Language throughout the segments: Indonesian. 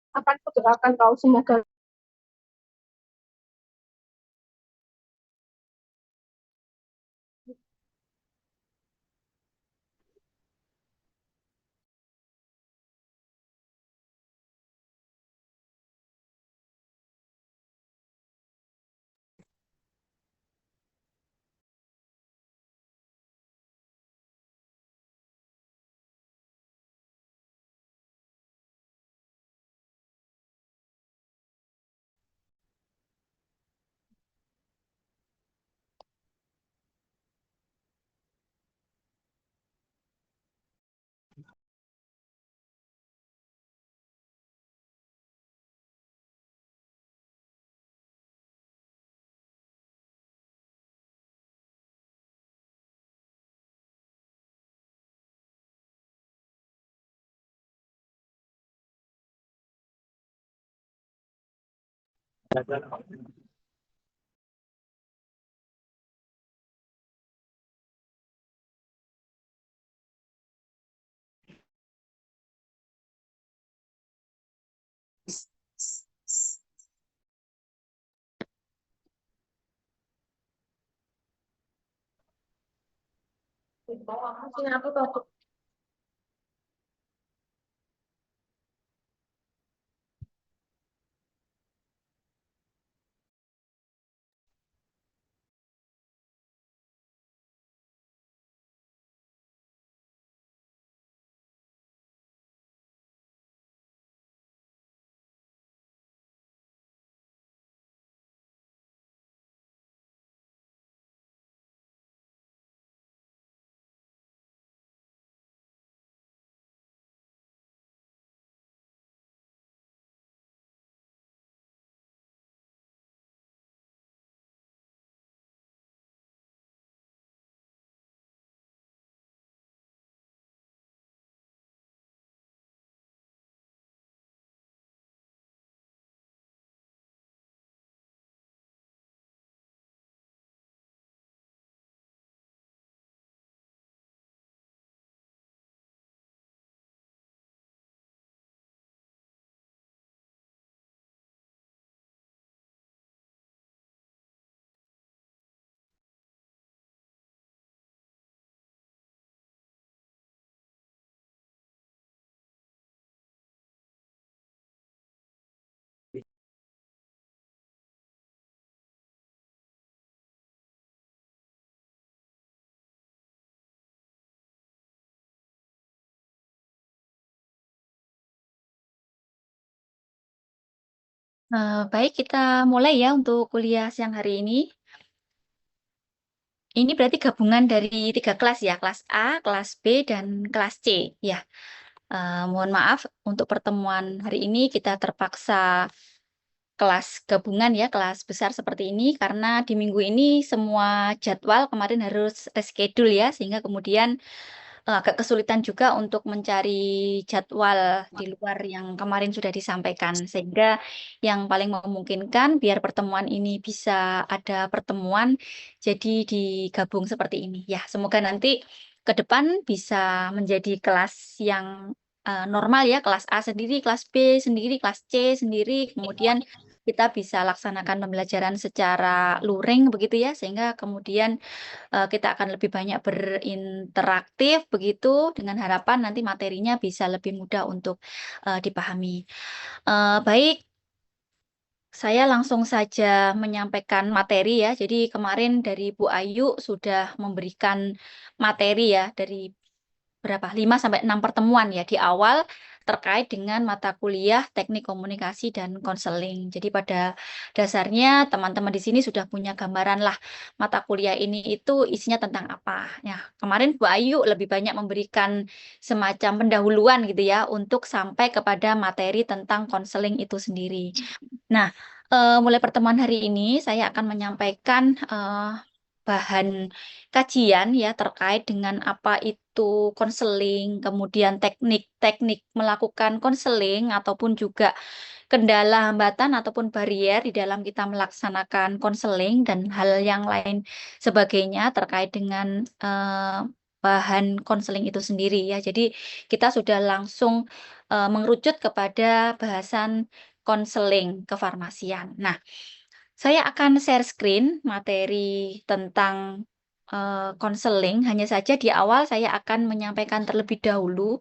Akan kudoakan kau semoga aku tuh. Baik, kita mulai ya untuk kuliah siang hari ini. Ini berarti gabungan dari 3 kelas ya, kelas A, kelas B, dan kelas C, ya. Mohon maaf untuk pertemuan hari ini kita terpaksa kelas gabungan ya, kelas besar seperti ini, karena di minggu ini semua jadwal kemarin harus reschedule ya, sehingga kemudian agak kesulitan juga untuk mencari jadwal di luar yang kemarin sudah disampaikan. Sehingga yang paling memungkinkan biar pertemuan ini bisa ada pertemuan, jadi digabung seperti ini. Ya, semoga nanti ke depan bisa menjadi kelas yang normal ya, kelas A sendiri, kelas B sendiri, kelas C sendiri, kemudian kita bisa laksanakan pembelajaran secara luring begitu ya, sehingga kemudian kita akan lebih banyak berinteraktif begitu, dengan harapan nanti materinya bisa lebih mudah untuk, dipahami. Baik, Saya langsung saja menyampaikan materi ya. Jadi kemarin dari Bu Ayu sudah memberikan materi ya dari berapa? 5 sampai 6 pertemuan ya di awal terkait dengan mata kuliah Teknik Komunikasi dan Konseling. Jadi pada dasarnya teman-teman di sini sudah punya gambaran lah mata kuliah ini itu isinya tentang apa. Ya, kemarin Bu Ayu lebih banyak memberikan semacam pendahuluan gitu ya untuk sampai kepada materi tentang konseling itu sendiri. Nah, mulai pertemuan hari ini saya akan menyampaikan bahan kajian ya terkait dengan apa itu konseling, kemudian teknik-teknik melakukan konseling ataupun juga kendala, hambatan ataupun barier di dalam kita melaksanakan konseling dan hal yang lain sebagainya terkait dengan bahan konseling itu sendiri ya. Jadi kita sudah langsung mengerucut kepada bahasan konseling kefarmasian. Nah, saya akan share screen materi tentang konseling. Hanya saja di awal saya akan menyampaikan terlebih dahulu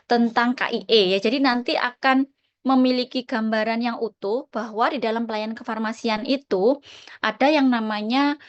tentang KIE ya. Jadi nanti akan memiliki gambaran yang utuh bahwa di dalam pelayanan kefarmasian itu ada yang namanya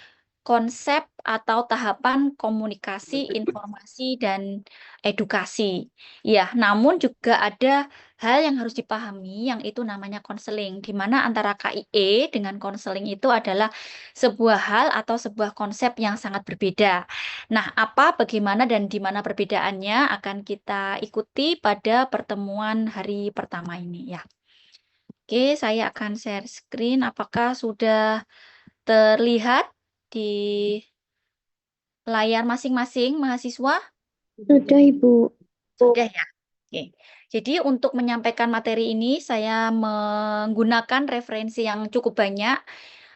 konsep atau tahapan komunikasi, informasi, dan edukasi. Ya, namun juga ada hal yang harus dipahami yang itu namanya konseling, di mana antara KIE dengan konseling itu adalah sebuah hal atau sebuah konsep yang sangat berbeda. Nah, apa, bagaimana, dan di mana perbedaannya akan kita ikuti pada pertemuan hari pertama ini ya. Oke, saya akan share screen. Apakah sudah terlihat di layar masing-masing mahasiswa? Sudah, Ibu. Sudah ya. Oke. Jadi untuk menyampaikan materi ini saya menggunakan referensi yang cukup banyak,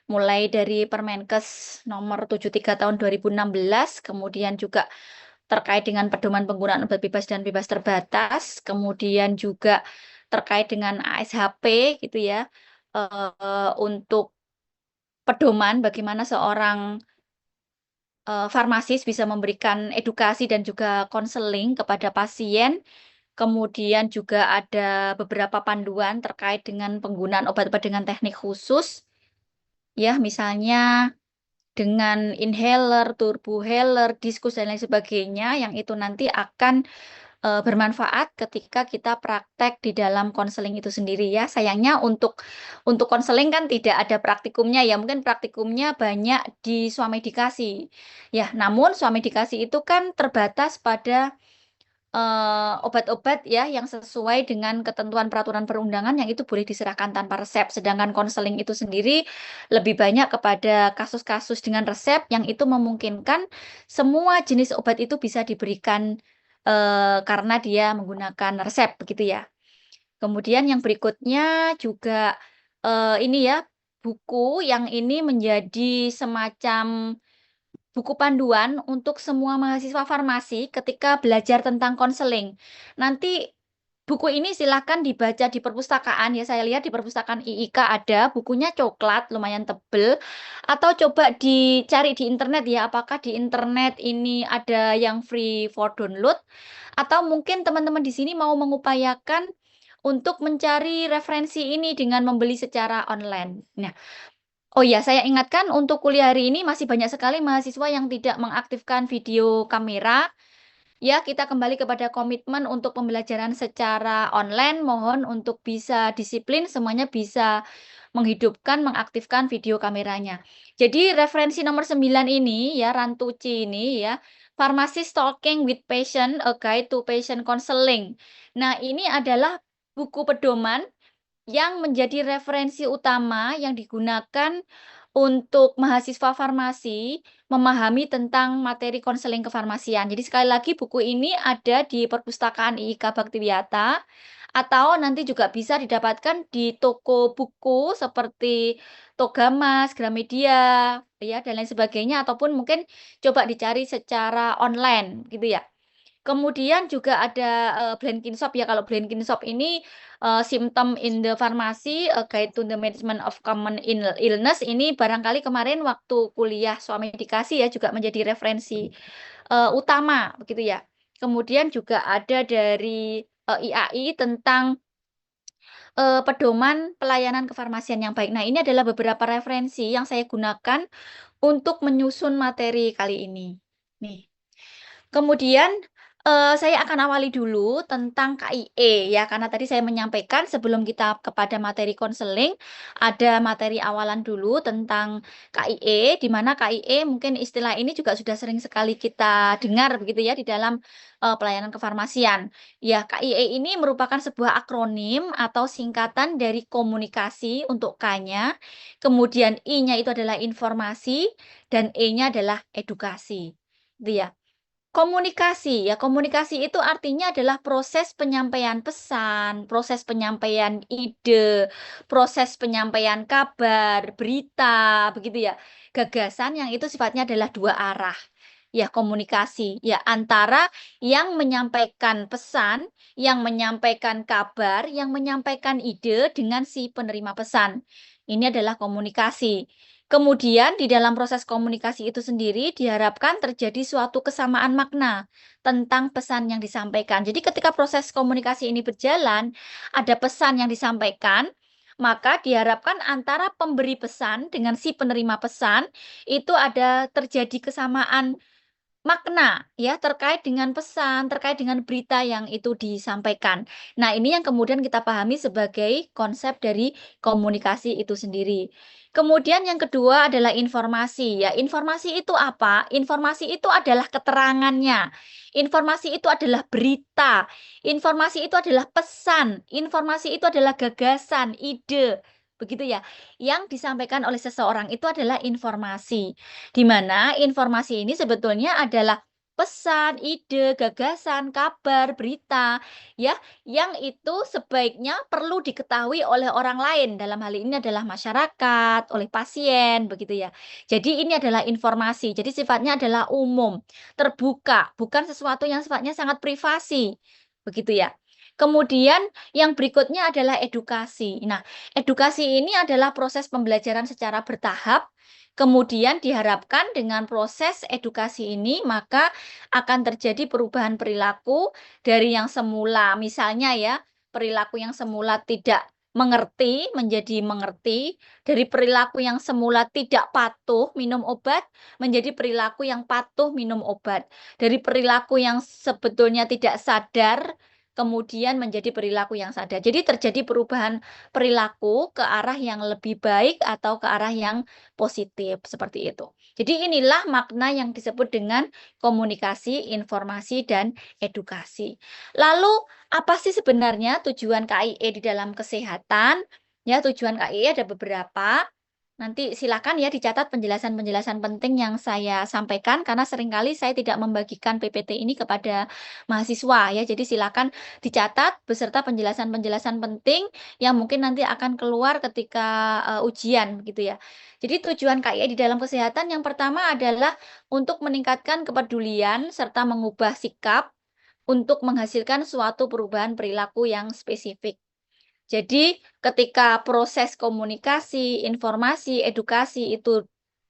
mulai dari Permenkes nomor 73 tahun 2016, kemudian juga terkait dengan pedoman penggunaan obat bebas dan bebas terbatas, kemudian juga terkait dengan ASHP gitu ya, untuk pedoman bagaimana seorang farmasis bisa memberikan edukasi dan juga konseling kepada pasien. Kemudian juga ada beberapa panduan terkait dengan penggunaan obat-obat dengan teknik khusus. Ya, misalnya dengan inhaler, turbohaler, diskus, dan lain sebagainya yang itu nanti akan bermanfaat ketika kita praktek di dalam konseling itu sendiri ya. Sayangnya untuk konseling kan tidak ada praktikumnya ya. Mungkin praktikumnya banyak di swamedikasi. Ya, namun swamedikasi itu kan terbatas pada obat-obat ya yang sesuai dengan ketentuan peraturan perundangan yang itu boleh diserahkan tanpa resep. Sedangkan konseling itu sendiri lebih banyak kepada kasus-kasus dengan resep yang itu memungkinkan semua jenis obat itu bisa diberikan karena dia menggunakan resep begitu ya. Kemudian yang berikutnya juga ini ya buku yang ini menjadi semacam buku panduan untuk semua mahasiswa farmasi ketika belajar tentang konseling. Nanti buku ini silahkan dibaca di perpustakaan ya. Saya lihat di perpustakaan IIK ada bukunya coklat, lumayan tebel. Atau coba dicari di internet ya. Apakah di internet ini ada yang free for download? Atau mungkin teman-teman di sini mau mengupayakan untuk mencari referensi ini dengan membeli secara online. Nah, oh ya, saya ingatkan untuk kuliah hari ini masih banyak sekali mahasiswa yang tidak mengaktifkan video kamera. Ya, kita kembali kepada komitmen untuk pembelajaran secara online. Mohon untuk bisa disiplin, semuanya bisa menghidupkan, mengaktifkan video kameranya. Jadi referensi nomor 9 ini ya, Rantuci ini ya, Pharmacist Talking with Patient, A Guide to Patient Counseling. Nah, ini adalah buku pedoman yang menjadi referensi utama yang digunakan untuk mahasiswa farmasi memahami tentang materi konseling kefarmasian. Jadi sekali lagi buku ini ada di perpustakaan IIK Baktiwiyata atau nanti juga bisa didapatkan di toko buku seperti Togamas, Gramedia, ya dan lain sebagainya ataupun mungkin coba dicari secara online gitu ya. Kemudian juga ada Blenkinsop ya. Kalau Blenkinsop ini Symptom in the Pharmacy, A Guide to the Management of Common Illness. Ini barangkali kemarin waktu kuliah swamedikasi ya juga menjadi referensi utama begitu ya. Kemudian juga ada dari IAI tentang Pedoman pelayanan kefarmasian yang baik. Nah, ini adalah beberapa referensi yang saya gunakan untuk menyusun materi kali ini. Nih. Kemudian, saya akan awali dulu tentang KIE ya, karena tadi saya menyampaikan sebelum kita kepada materi konseling, ada materi awalan dulu tentang KIE, di mana KIE mungkin istilah ini juga sudah sering sekali kita dengar begitu ya di dalam, pelayanan kefarmasian. Ya, KIE ini merupakan sebuah akronim atau singkatan dari komunikasi untuk K-nya, kemudian I-nya itu adalah informasi, dan E-nya adalah edukasi, gitu ya. Komunikasi, ya komunikasi itu artinya adalah proses penyampaian pesan, proses penyampaian ide, proses penyampaian kabar, berita, begitu ya. Gagasan yang itu sifatnya adalah dua arah. Ya, komunikasi, ya antara yang menyampaikan pesan, yang menyampaikan kabar, yang menyampaikan ide dengan si penerima pesan. Ini adalah komunikasi. Kemudian di dalam proses komunikasi itu sendiri diharapkan terjadi suatu kesamaan makna tentang pesan yang disampaikan. Jadi ketika proses komunikasi ini berjalan, ada pesan yang disampaikan, maka diharapkan antara pemberi pesan dengan si penerima pesan itu ada terjadi kesamaan makna ya, terkait dengan pesan, terkait dengan berita yang itu disampaikan. Nah, ini yang kemudian kita pahami sebagai konsep dari komunikasi itu sendiri. Kemudian yang kedua adalah informasi ya. Informasi itu apa? Informasi itu adalah keterangannya. Informasi itu adalah berita. Informasi itu adalah pesan. Informasi itu adalah gagasan, ide. Begitu ya. Yang disampaikan oleh seseorang itu adalah informasi. Di mana informasi ini sebetulnya adalah pesan, ide, gagasan, kabar, berita, ya, yang itu sebaiknya perlu diketahui oleh orang lain. Dalam hal ini adalah masyarakat, oleh pasien, begitu ya. Jadi ini adalah informasi. Jadi sifatnya adalah umum, terbuka, bukan sesuatu yang sifatnya sangat privasi, begitu ya. Kemudian yang berikutnya adalah edukasi. Nah, edukasi ini adalah proses pembelajaran secara bertahap. Kemudian diharapkan dengan proses edukasi ini maka akan terjadi perubahan perilaku dari yang semula misalnya ya, perilaku yang semula tidak mengerti menjadi mengerti, dari perilaku yang semula tidak patuh minum obat menjadi perilaku yang patuh minum obat, dari perilaku yang sebetulnya tidak sadar kemudian menjadi perilaku yang sadar. Jadi terjadi perubahan perilaku ke arah yang lebih baik atau ke arah yang positif, seperti itu. Jadi inilah makna yang disebut dengan komunikasi, informasi, dan edukasi. Lalu apa sih sebenarnya tujuan KIE di dalam kesehatan? Ya, tujuan KIE ada beberapa. Nanti silakan ya dicatat penjelasan-penjelasan penting yang saya sampaikan karena seringkali saya tidak membagikan PPT ini kepada mahasiswa ya. Jadi silakan dicatat beserta penjelasan-penjelasan penting yang mungkin nanti akan keluar ketika ujian gitu ya. Jadi tujuan KIE di dalam kesehatan yang pertama adalah untuk meningkatkan kepedulian serta mengubah sikap untuk menghasilkan suatu perubahan perilaku yang spesifik. Jadi ketika proses komunikasi, informasi, edukasi itu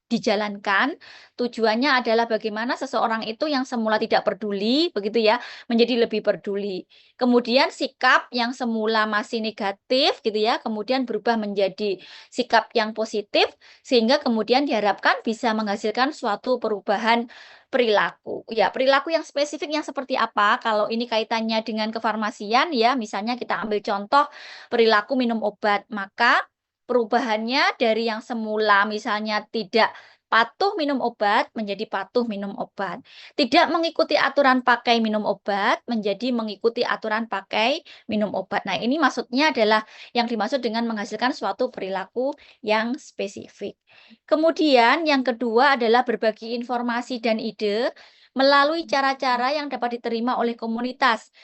dijalankan, tujuannya adalah bagaimana seseorang itu yang semula tidak peduli, begitu ya, menjadi lebih peduli. Kemudian sikap yang semula masih negatif, gitu ya, kemudian berubah menjadi sikap yang positif, sehingga kemudian diharapkan bisa menghasilkan suatu perubahan perilaku. Ya, perilaku yang spesifik yang seperti apa? Kalau ini kaitannya dengan kefarmasian, ya, misalnya kita ambil contoh perilaku minum obat, maka perubahannya dari yang semula misalnya tidak patuh minum obat menjadi patuh minum obat. Tidak mengikuti aturan pakai minum obat menjadi mengikuti aturan pakai minum obat. Nah, ini maksudnya adalah yang dimaksud dengan menghasilkan suatu perilaku yang spesifik. Kemudian yang kedua adalah berbagi informasi dan ide melalui cara-cara yang dapat diterima oleh komunitas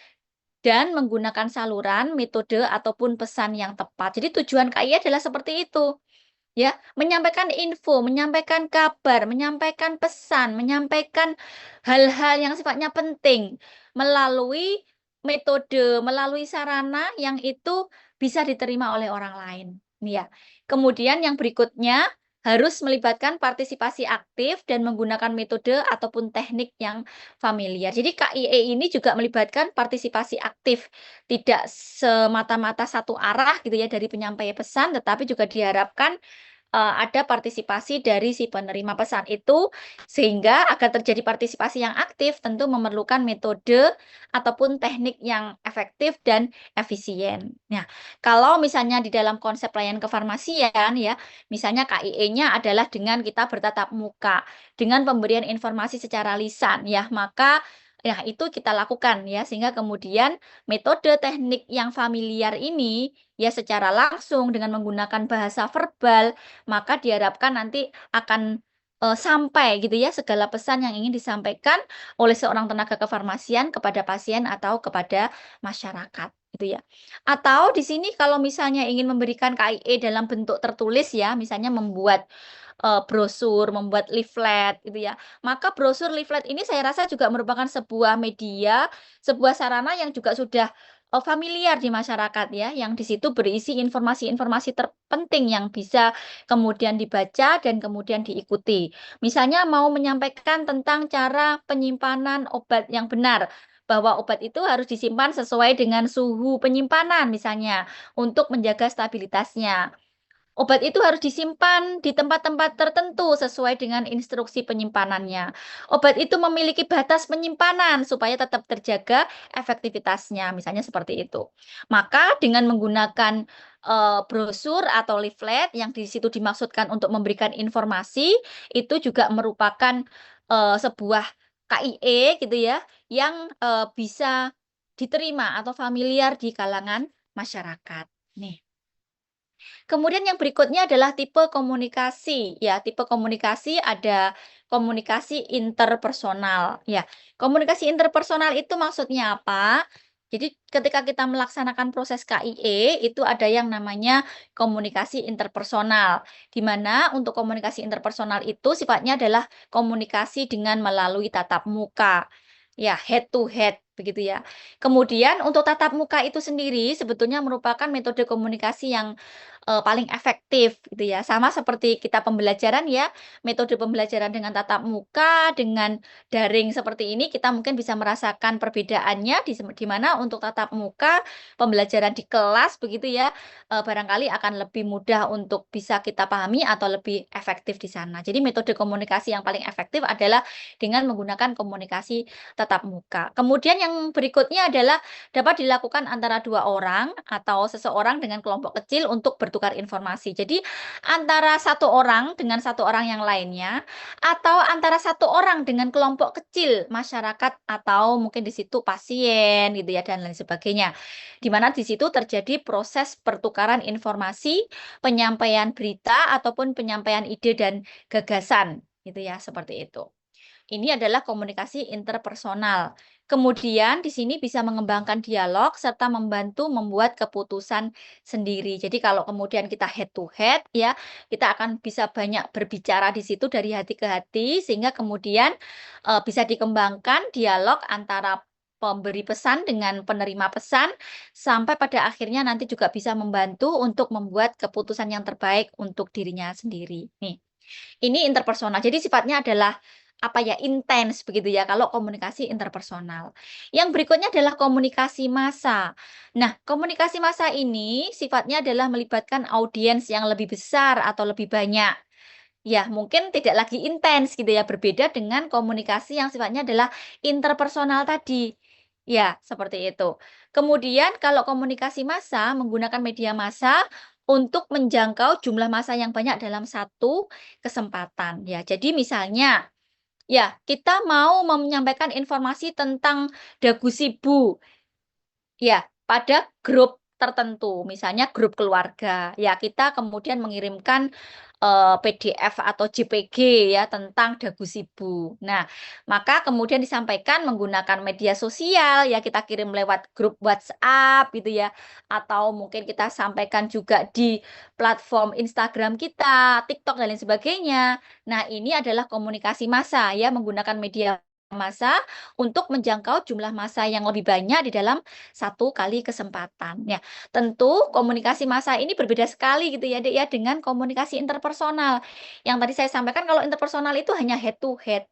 dan menggunakan saluran, metode, ataupun pesan yang tepat. Jadi tujuan KI adalah seperti itu, ya, menyampaikan info, menyampaikan kabar, menyampaikan pesan, menyampaikan hal-hal yang sifatnya penting melalui metode, melalui sarana yang itu bisa diterima oleh orang lain, ya. Kemudian yang berikutnya harus melibatkan partisipasi aktif dan menggunakan metode ataupun teknik yang familiar. Jadi KIE ini juga melibatkan partisipasi aktif, tidak semata-mata satu arah gitu ya dari penyampai pesan, tetapi juga diharapkan ada partisipasi dari si penerima pesan itu, sehingga agar terjadi partisipasi yang aktif tentu memerlukan metode ataupun teknik yang efektif dan efisien. Nah, kalau misalnya di dalam konsep layanan kefarmasian ya, misalnya KIE-nya adalah dengan kita bertatap muka, dengan pemberian informasi secara lisan ya, maka ya itu kita lakukan ya, sehingga kemudian metode teknik yang familiar ini ya secara langsung dengan menggunakan bahasa verbal maka diharapkan nanti akan, sampai gitu ya segala pesan yang ingin disampaikan oleh seorang tenaga kefarmasian kepada pasien atau kepada masyarakat, gitu ya. Atau di sini kalau misalnya ingin memberikan KIE dalam bentuk tertulis ya, misalnya membuat, brosur, membuat leaflet gitu ya, maka brosur, leaflet ini saya rasa juga merupakan sebuah media, sebuah sarana yang juga sudah, familiar di masyarakat ya, yang di situ berisi informasi-informasi terpenting yang bisa kemudian dibaca dan kemudian diikuti. Misalnya mau menyampaikan tentang cara penyimpanan obat yang benar, bahwa obat itu harus disimpan sesuai dengan suhu penyimpanan misalnya, untuk menjaga stabilitasnya. Obat itu harus disimpan di tempat-tempat tertentu sesuai dengan instruksi penyimpanannya. Obat itu memiliki batas penyimpanan supaya tetap terjaga efektivitasnya, misalnya seperti itu. Maka dengan menggunakan, brosur atau leaflet yang di situ dimaksudkan untuk memberikan informasi, itu juga merupakan, sebuah KIE gitu ya, yang, bisa diterima atau familiar di kalangan masyarakat. Nih. Kemudian yang berikutnya adalah tipe komunikasi. Ya, tipe komunikasi ada komunikasi interpersonal. Ya, komunikasi interpersonal itu maksudnya apa? Jadi ketika kita melaksanakan proses KIE itu ada yang namanya komunikasi interpersonal. Di mana untuk komunikasi interpersonal itu sifatnya adalah komunikasi dengan melalui tatap muka. Ya, head to head begitu ya. Kemudian untuk tatap muka itu sendiri sebetulnya merupakan metode komunikasi yang paling efektif gitu ya. Sama seperti kita pembelajaran ya, metode pembelajaran dengan tatap muka, dengan daring seperti ini kita mungkin bisa merasakan perbedaannya di mana untuk tatap muka, pembelajaran di kelas begitu ya, barangkali akan lebih mudah untuk bisa kita pahami atau lebih efektif di sana. Jadi metode komunikasi yang paling efektif adalah dengan menggunakan komunikasi tatap muka. Kemudian yang berikutnya adalah dapat dilakukan antara 2 orang atau seseorang dengan kelompok kecil untuk bertukar informasi. Jadi antara satu orang dengan satu orang yang lainnya, atau antara satu orang dengan kelompok kecil masyarakat atau mungkin di situ pasien gitu ya dan lain sebagainya. Di mana di situ terjadi proses pertukaran informasi, penyampaian berita ataupun penyampaian ide dan gagasan gitu ya, seperti itu. Ini adalah komunikasi interpersonal. Kemudian di sini bisa mengembangkan dialog serta membantu membuat keputusan sendiri. Jadi kalau kemudian kita head to head ya, kita akan bisa banyak berbicara di situ dari hati ke hati sehingga kemudian bisa dikembangkan dialog antara pemberi pesan dengan penerima pesan sampai pada akhirnya nanti juga bisa membantu untuk membuat keputusan yang terbaik untuk dirinya sendiri. Nih. Ini interpersonal. Jadi sifatnya adalah apa ya, intens begitu ya kalau komunikasi interpersonal. Yang berikutnya adalah komunikasi massa. Nah, komunikasi massa ini sifatnya adalah melibatkan audiens yang lebih besar atau lebih banyak. Ya, mungkin tidak lagi intens gitu ya, berbeda dengan komunikasi yang sifatnya adalah interpersonal tadi. Ya, seperti itu. Kemudian kalau komunikasi massa menggunakan media massa untuk menjangkau jumlah massa yang banyak dalam satu kesempatan. Ya, jadi misalnya, ya kita mau menyampaikan informasi tentang dagu sibu. Ya, pada grup tertentu, misalnya grup keluarga. Ya, kita kemudian mengirimkan, PDF atau JPG ya tentang dagu sibu. Nah, maka kemudian disampaikan menggunakan media sosial, ya kita kirim lewat grup WhatsApp gitu ya, atau mungkin kita sampaikan juga di platform Instagram kita, TikTok dan lain sebagainya. Nah, ini adalah komunikasi massa ya, menggunakan media massa untuk menjangkau jumlah massa yang lebih banyak di dalam satu kali kesempatan. Ya, tentu komunikasi massa ini berbeda sekali gitu ya, Dek, ya, dengan komunikasi interpersonal. Yang tadi saya sampaikan kalau interpersonal itu hanya head to head.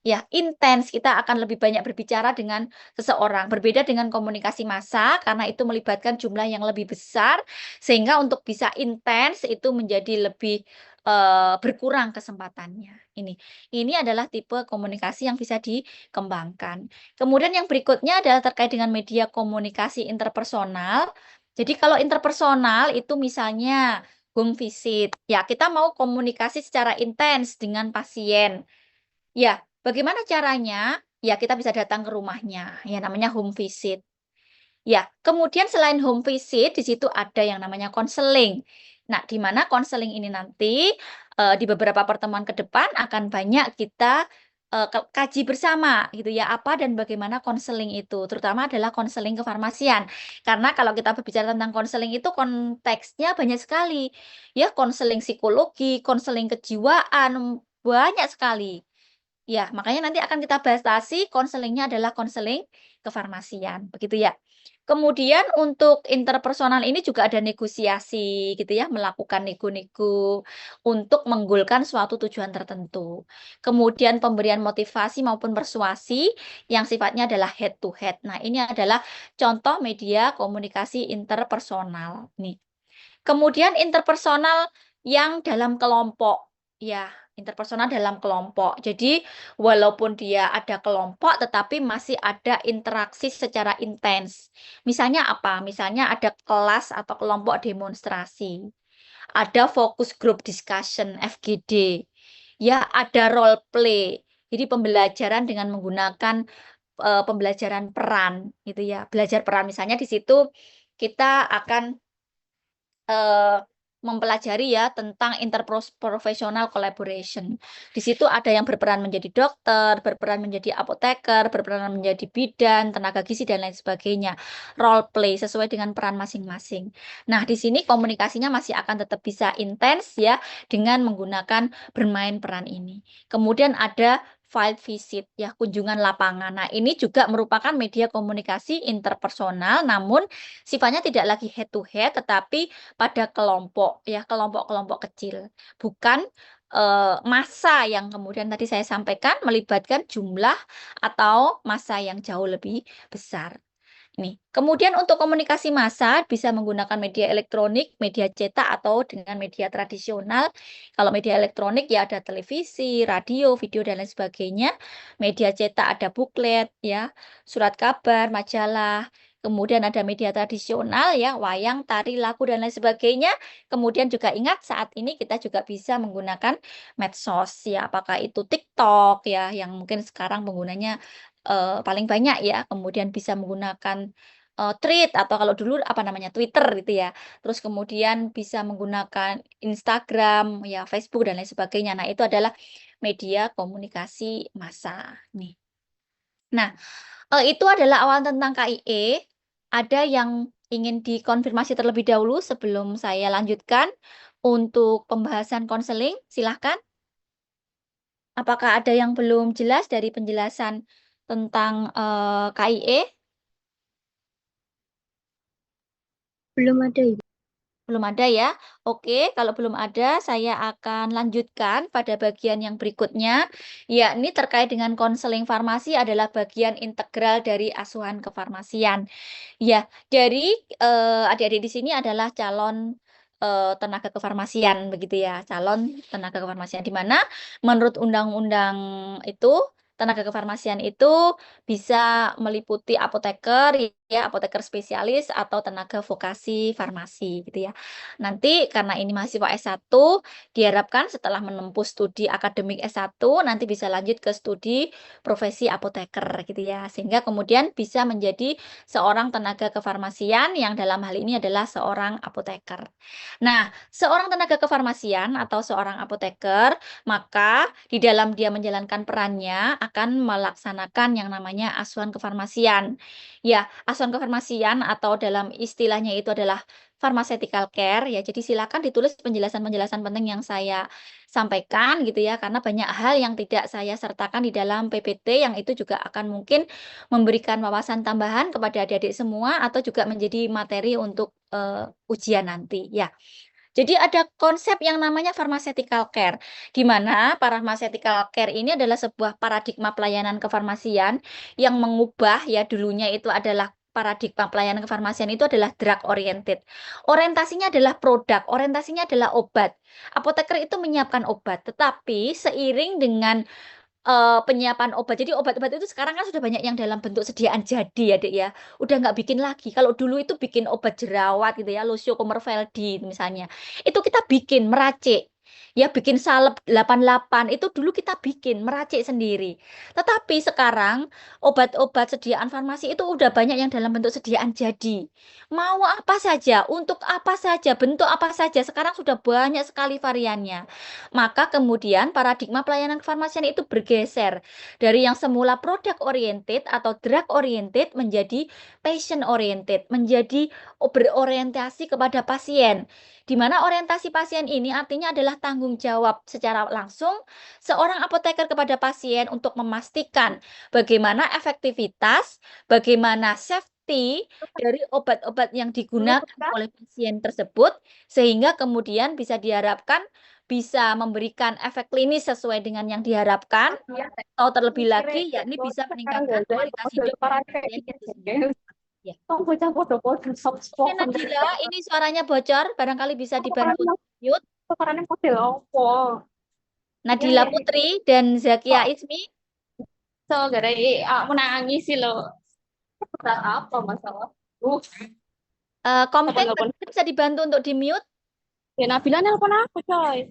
Ya, intens, kita akan lebih banyak berbicara dengan seseorang. Berbeda dengan komunikasi massa, karena itu melibatkan jumlah yang lebih besar, sehingga untuk bisa intens itu menjadi lebih, berkurang kesempatannya. Ini adalah tipe komunikasi yang bisa dikembangkan. Kemudian yang berikutnya adalah terkait dengan media komunikasi interpersonal. Jadi kalau interpersonal itu misalnya home visit, ya kita mau komunikasi secara intens dengan pasien. Ya, bagaimana caranya? Ya, kita bisa datang ke rumahnya, ya namanya home visit. Ya, kemudian selain home visit, di situ ada yang namanya konseling. Nah, di mana konseling ini nanti, di beberapa pertemuan ke depan akan banyak kita, kaji bersama gitu ya, apa dan bagaimana konseling itu, terutama adalah konseling kefarmasian. Karena kalau kita berbicara tentang konseling itu konteksnya banyak sekali, ya konseling psikologi, konseling kejiwaan, banyak sekali. Ya, makanya nanti akan kita batasi konselingnya adalah konseling kefarmasian, begitu ya. Kemudian untuk interpersonal ini juga ada negosiasi gitu ya, melakukan nego-nego untuk menggolkan suatu tujuan tertentu. Kemudian pemberian motivasi maupun persuasi yang sifatnya adalah head to head. Nah, ini adalah contoh media komunikasi interpersonal nih. Kemudian interpersonal yang dalam kelompok, ya, interpersonal dalam kelompok. Jadi, walaupun dia ada kelompok, tetapi masih ada interaksi secara intens. Misalnya apa? Misalnya ada kelas atau kelompok demonstrasi, ada focus group discussion (FGD), ya, ada role play. Jadi pembelajaran dengan menggunakan, pembelajaran peran, gitu ya. Belajar peran, misalnya di situ kita akan Eee, mempelajari ya tentang professional collaboration. Di situ ada yang berperan menjadi dokter, berperan menjadi apoteker, berperan menjadi bidan, tenaga gizi, dan lain sebagainya. Role play sesuai dengan peran masing-masing. Nah, di sini komunikasinya masih akan tetap bisa intens ya dengan menggunakan bermain peran ini. Kemudian ada field visit ya, kunjungan lapangan. Nah, ini juga merupakan media komunikasi interpersonal, namun sifatnya tidak lagi head to head, tetapi pada kelompok ya, kelompok-kelompok kecil. Bukan, massa yang kemudian tadi saya sampaikan melibatkan jumlah atau massa yang jauh lebih besar. Nih, kemudian untuk komunikasi massa bisa menggunakan media elektronik, media cetak, atau dengan media tradisional. Kalau media elektronik ya ada televisi, radio, video, dan lain sebagainya. Media cetak ada buklet ya, surat kabar, majalah. Kemudian ada media tradisional ya, wayang, tari, lagu, dan lain sebagainya. Kemudian juga ingat saat ini kita juga bisa menggunakan medsos ya, apakah itu TikTok ya, yang mungkin sekarang penggunanya paling banyak ya, kemudian bisa menggunakan, Threads atau kalau dulu apa namanya, Twitter gitu ya. Terus kemudian bisa menggunakan Instagram, ya Facebook dan lain sebagainya. Nah, itu adalah media komunikasi massa nih. Nah, itu adalah awal tentang KIE. Ada yang ingin dikonfirmasi terlebih dahulu sebelum saya lanjutkan untuk pembahasan konseling? Silahkan. Apakah ada yang belum jelas dari penjelasan tentang, KIE? Belum ada, Ibu. Belum ada ya? Oke, kalau belum ada saya akan lanjutkan pada bagian yang berikutnya, yakni terkait dengan konseling farmasi adalah bagian integral dari asuhan kefarmasian. Ya, jadi, adik-adik di sini adalah calon, tenaga kefarmasian begitu ya, calon tenaga kefarmasian, di mana menurut undang-undang itu, tenaga kefarmasian itu bisa meliputi apoteker ya, apoteker spesialis atau tenaga vokasi farmasi gitu ya. Nanti karena ini mahasiswa S1, diharapkan setelah menempuh studi akademik S1 nanti bisa lanjut ke studi profesi apoteker gitu ya. Sehingga kemudian bisa menjadi seorang tenaga kefarmasian yang dalam hal ini adalah seorang apoteker. Nah, seorang tenaga kefarmasian atau seorang apoteker, maka di dalam dia menjalankan perannya akan melaksanakan yang namanya asuhan kefarmasian. Ya, asuhan kefarmasian atau dalam istilahnya itu adalah pharmaceutical care ya. Jadi silakan ditulis penjelasan-penjelasan penting yang saya sampaikan gitu ya, karena banyak hal yang tidak saya sertakan di dalam PPT yang itu juga akan mungkin memberikan wawasan tambahan kepada adik-adik semua atau juga menjadi materi untuk ujian nanti ya. Jadi ada konsep yang namanya pharmaceutical care, di mana pharmaceutical care ini adalah sebuah paradigma pelayanan kefarmasian yang mengubah ya dulunya itu adalah paradigma pelayanan kefarmasian itu adalah drug oriented. Orientasinya adalah produk, orientasinya adalah obat. Apoteker itu menyiapkan obat, tetapi seiring dengan penyiapan obat. Jadi obat-obat itu sekarang kan sudah banyak yang dalam bentuk sediaan jadi ya, Dek, ya. Udah nggak bikin lagi. Kalau dulu itu bikin obat jerawat gitu ya, Lucio Commerveldi misalnya. Itu kita bikin, meracik. Ya, bikin salep 88 itu dulu kita bikin, meracik sendiri. Tetapi sekarang obat-obat sediaan farmasi itu udah banyak yang dalam bentuk sediaan jadi. Mau apa saja, untuk apa saja, bentuk apa saja, sekarang sudah banyak sekali variannya. Maka kemudian paradigma pelayanan kefarmasian itu bergeser dari yang semula product oriented atau drug oriented menjadi patient oriented, menjadi berorientasi kepada pasien. Di mana orientasi pasien ini artinya adalah tanggung jawab secara langsung seorang apoteker kepada pasien untuk memastikan bagaimana efektivitas, bagaimana safety dari obat-obat yang digunakan oleh pasien tersebut, sehingga kemudian bisa diharapkan bisa memberikan efek klinis sesuai dengan yang diharapkan, atau terlebih lagi yakni bisa meningkatkan kualitas hidup dari pasien itu sendiri. Ya. bocah podo-podo soft Oke, spoken. Nadila, ini suaranya bocor, barangkali bisa dibantu Tukarannya mute. tukarannya model apa? Nadila Putri dan Zakia Kok Ismi, so gara aku nangis sih lo. Berat apa masalah? komplain Telepon-telepon. bisa dibantu untuk di mute. Ya Nabila nelpon aku coy.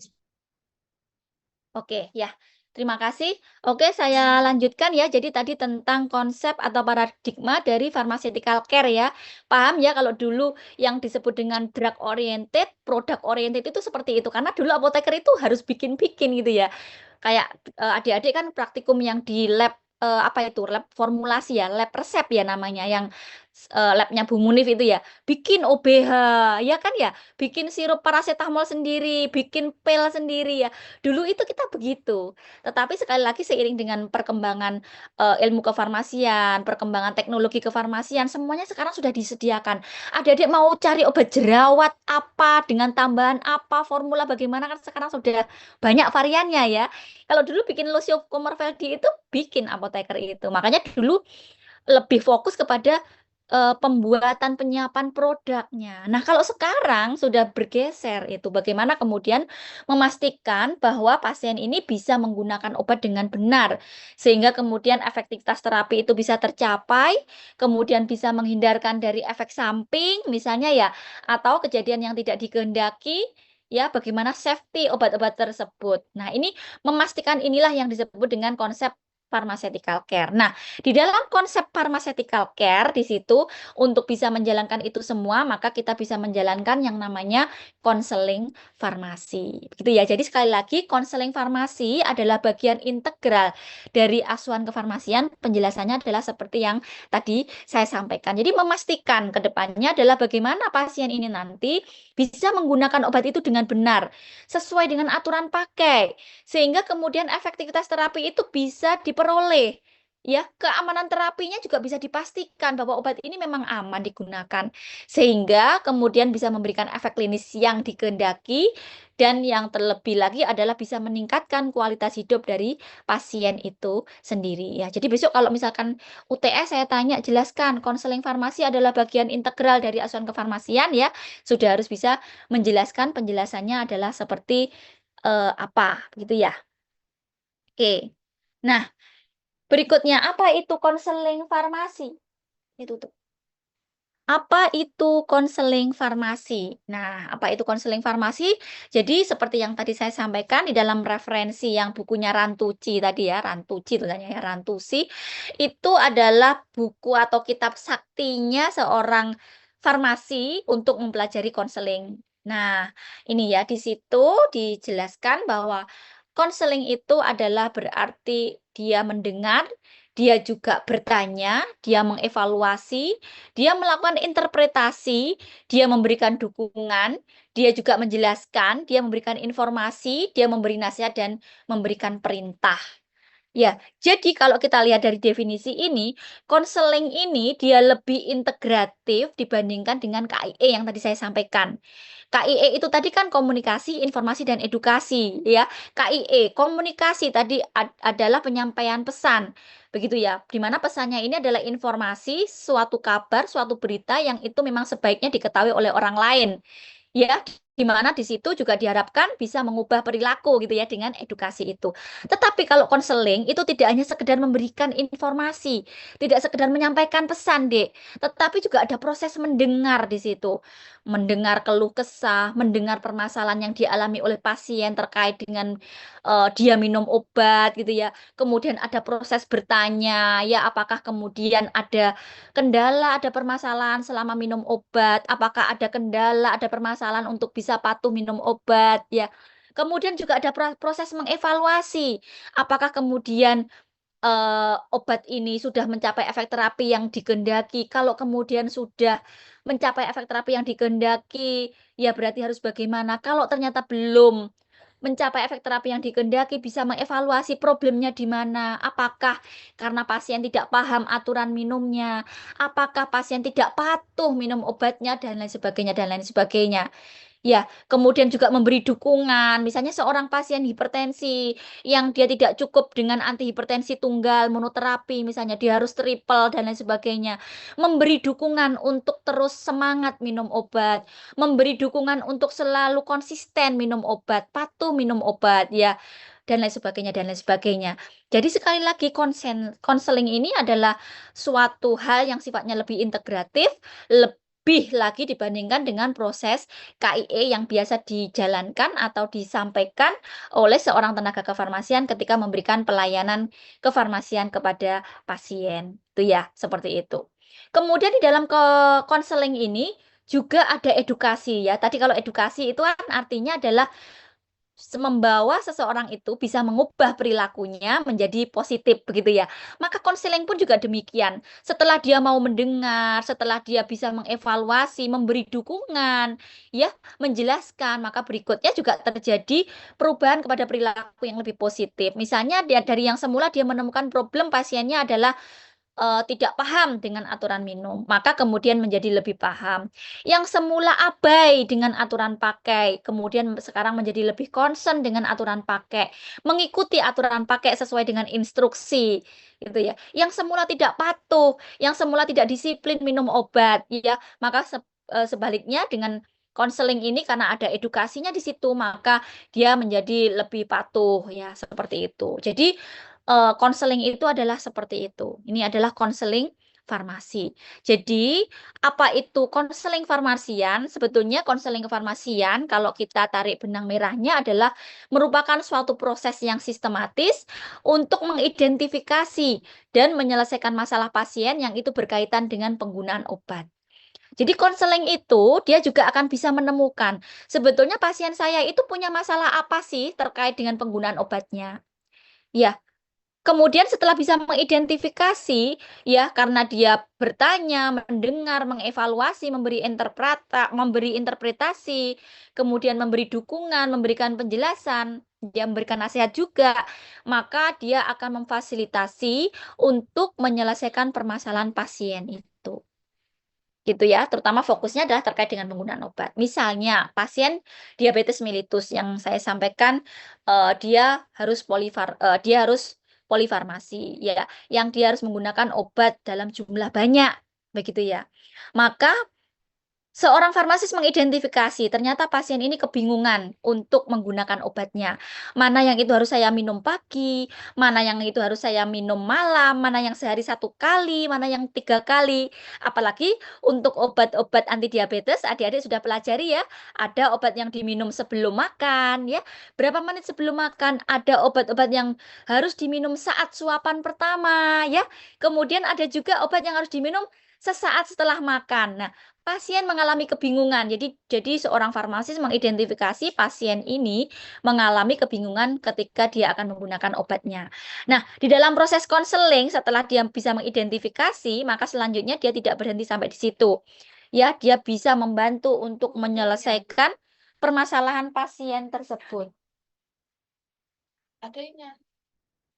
Oke, ya. Terima kasih. Oke, saya lanjutkan ya. Jadi tadi tentang konsep atau paradigma dari pharmaceutical care ya. Paham ya kalau dulu yang disebut dengan drug oriented, product oriented itu seperti itu. Karena dulu apoteker itu harus bikin-bikin gitu ya. Kayak adik-adik kan praktikum yang di lab apa itu? Lab formulasi ya, lab resep ya namanya yang labnya Bu Munif itu ya. Bikin OBH, ya kan ya? Bikin sirup paracetamol sendiri, bikin pil sendiri ya. Dulu itu kita begitu. Tetapi sekali lagi seiring dengan perkembangan ilmu kefarmasian, perkembangan teknologi kefarmasian, semuanya sekarang sudah disediakan. Adik-adik mau cari obat jerawat apa, dengan tambahan apa, formula bagaimana kan sekarang sudah banyak variannya ya. Kalau dulu bikin Lucio Commerveldi itu bikin apoteker itu. Makanya dulu lebih fokus kepada pembuatan penyiapan produknya. Nah, kalau sekarang sudah bergeser itu bagaimana kemudian memastikan bahwa pasien ini bisa menggunakan obat dengan benar sehingga kemudian efektivitas terapi itu bisa tercapai, kemudian bisa menghindarkan dari efek samping misalnya ya atau kejadian yang tidak dikehendaki ya bagaimana safety obat-obat tersebut. Nah, ini memastikan inilah yang disebut dengan konsep pharmaceutical care. Nah, di dalam konsep pharmaceutical care di situ untuk bisa menjalankan itu semua, maka kita bisa menjalankan yang namanya konseling farmasi. Begitu ya. Jadi sekali lagi konseling farmasi adalah bagian integral dari asuhan kefarmasian. Penjelasannya adalah seperti yang tadi saya sampaikan. Jadi memastikan ke depannya adalah bagaimana pasien ini nanti bisa menggunakan obat itu dengan benar, sesuai dengan aturan pakai, sehingga kemudian efektivitas terapi itu bisa diperoleh. Ya, keamanan terapinya juga bisa dipastikan bahwa obat ini memang aman digunakan, sehingga kemudian bisa memberikan efek klinis yang dikehendaki, dan yang terlebih lagi adalah bisa meningkatkan kualitas hidup dari pasien itu sendiri. Ya, jadi besok kalau misalkan UTS saya tanya, jelaskan konseling farmasi adalah bagian integral dari asuhan kefarmasian ya, sudah harus bisa menjelaskan penjelasannya adalah seperti apa, gitu ya. Oke. Nah, berikutnya, apa itu konseling farmasi? Itu tuh. Apa itu konseling farmasi? Nah, apa itu konseling farmasi? Jadi seperti yang tadi saya sampaikan di dalam referensi yang bukunya Rantuci tadi ya, Rantuci tulisannya ya, Rantusi, itu adalah buku atau kitab saktinya seorang farmasi untuk mempelajari konseling. Nah, ini ya di situ dijelaskan bahwa konseling itu adalah berarti dia mendengar, dia juga bertanya, dia mengevaluasi, dia melakukan interpretasi, dia memberikan dukungan, dia juga menjelaskan, dia memberikan informasi, dia memberi nasihat dan memberikan perintah. Ya, jadi kalau kita lihat dari definisi ini, konseling ini dia lebih integratif dibandingkan dengan KIE yang tadi saya sampaikan. KIE itu tadi kan komunikasi, informasi, dan edukasi, ya. KIE, komunikasi tadi adalah penyampaian pesan, begitu ya. Di mana pesannya ini adalah informasi, suatu kabar, suatu berita yang itu memang sebaiknya diketahui oleh orang lain. Ya, di mana di situ juga diharapkan bisa mengubah perilaku gitu ya dengan edukasi itu. Tetapi kalau konseling itu tidak hanya sekedar memberikan informasi, tidak sekedar menyampaikan pesan, Dek, tetapi juga ada proses mendengar di situ. Mendengar keluh kesah, mendengar permasalahan yang dialami oleh pasien terkait dengan dia minum obat gitu ya. Kemudian ada proses bertanya, ya apakah kemudian ada kendala, ada permasalahan selama minum obat, apakah ada kendala, ada permasalahan untuk bisa patuh minum obat, ya. Kemudian juga ada proses mengevaluasi, apakah kemudian obat ini sudah mencapai efek terapi yang dikehendaki. Kalau kemudian sudah mencapai efek terapi yang dikehendaki, ya berarti harus bagaimana. Kalau ternyata belum mencapai efek terapi yang dikehendaki, bisa mengevaluasi problemnya di mana. Apakah karena pasien tidak paham aturan minumnya, apakah pasien tidak patuh minum obatnya, dan lain sebagainya, dan lain sebagainya. Ya, kemudian juga memberi dukungan. Misalnya seorang pasien hipertensi yang dia tidak cukup dengan antihipertensi tunggal, monoterapi, misalnya dia harus triple dan lain sebagainya. Memberi dukungan untuk terus semangat minum obat, memberi dukungan untuk selalu konsisten minum obat, patuh minum obat, ya, dan lain sebagainya, dan lain sebagainya. Jadi sekali lagi konseling ini adalah suatu hal yang sifatnya lebih integratif, lebih lagi dibandingkan dengan proses KIE yang biasa dijalankan atau disampaikan oleh seorang tenaga kefarmasian ketika memberikan pelayanan kefarmasian kepada pasien. Itu ya, seperti itu. Kemudian di dalam konseling ini juga ada edukasi ya. Tadi kalau edukasi itu kan artinya adalah membawa seseorang itu bisa mengubah perilakunya menjadi positif begitu ya. Maka konseling pun juga demikian. Setelah dia mau mendengar, setelah dia bisa mengevaluasi, memberi dukungan, ya, menjelaskan, maka berikutnya juga terjadi perubahan kepada perilaku yang lebih positif. Misalnya dia dari yang semula dia menemukan problem pasiennya adalah tidak paham dengan aturan minum, maka kemudian menjadi lebih paham. Yang semula abai dengan aturan pakai, kemudian sekarang menjadi lebih concern dengan aturan pakai, mengikuti aturan pakai sesuai dengan instruksi, gitu ya. Yang semula tidak patuh, yang semula tidak disiplin minum obat, ya, maka sebaliknya dengan konseling ini karena ada edukasinya di situ, maka dia menjadi lebih patuh, ya, seperti itu. Jadi konseling itu adalah seperti itu. Ini adalah konseling farmasi. Jadi, apa itu konseling farmasian? Sebetulnya konseling kefarmasian kalau kita tarik benang merahnya adalah merupakan suatu proses yang sistematis untuk mengidentifikasi dan menyelesaikan masalah pasien yang itu berkaitan dengan penggunaan obat. Jadi konseling itu dia juga akan bisa menemukan sebetulnya pasien saya itu punya masalah apa sih terkait dengan penggunaan obatnya. Ya, kemudian setelah bisa mengidentifikasi, ya karena dia bertanya, mendengar, mengevaluasi, memberi interpretasi, kemudian memberi dukungan, memberikan penjelasan, dia memberikan nasihat juga, maka dia akan memfasilitasi untuk menyelesaikan permasalahan pasien itu. Gitu ya, terutama fokusnya adalah terkait dengan penggunaan obat. Misalnya, pasien diabetes mellitus yang saya sampaikan, dia harus polifarmasi, ya, yang dia harus menggunakan obat dalam jumlah banyak, begitu ya. Maka seorang farmasis mengidentifikasi, ternyata pasien ini kebingungan untuk menggunakan obatnya. Mana yang itu harus saya minum pagi, mana yang itu harus saya minum malam, mana yang sehari 1 kali, mana yang 3 kali. Apalagi untuk obat-obat anti diabetes, adik-adik sudah pelajari ya, ada obat yang diminum sebelum makan, ya. Berapa menit sebelum makan, ada obat-obat yang harus diminum saat suapan pertama, ya. Kemudian ada juga obat yang harus diminum sesaat setelah makan. Nah, pasien mengalami kebingungan. Jadi seorang farmasis mengidentifikasi pasien ini mengalami kebingungan ketika dia akan menggunakan obatnya. Nah, di dalam proses konseling setelah dia bisa mengidentifikasi, maka selanjutnya dia tidak berhenti sampai di situ. Ya, dia bisa membantu untuk menyelesaikan permasalahan pasien tersebut. Adanya.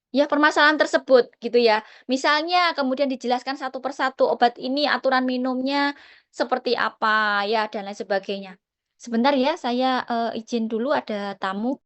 Ya, permasalahan tersebut gitu ya. Misalnya kemudian dijelaskan satu persatu obat ini aturan minumnya seperti apa ya dan lain sebagainya. Sebentar ya, saya izin dulu ada tamu.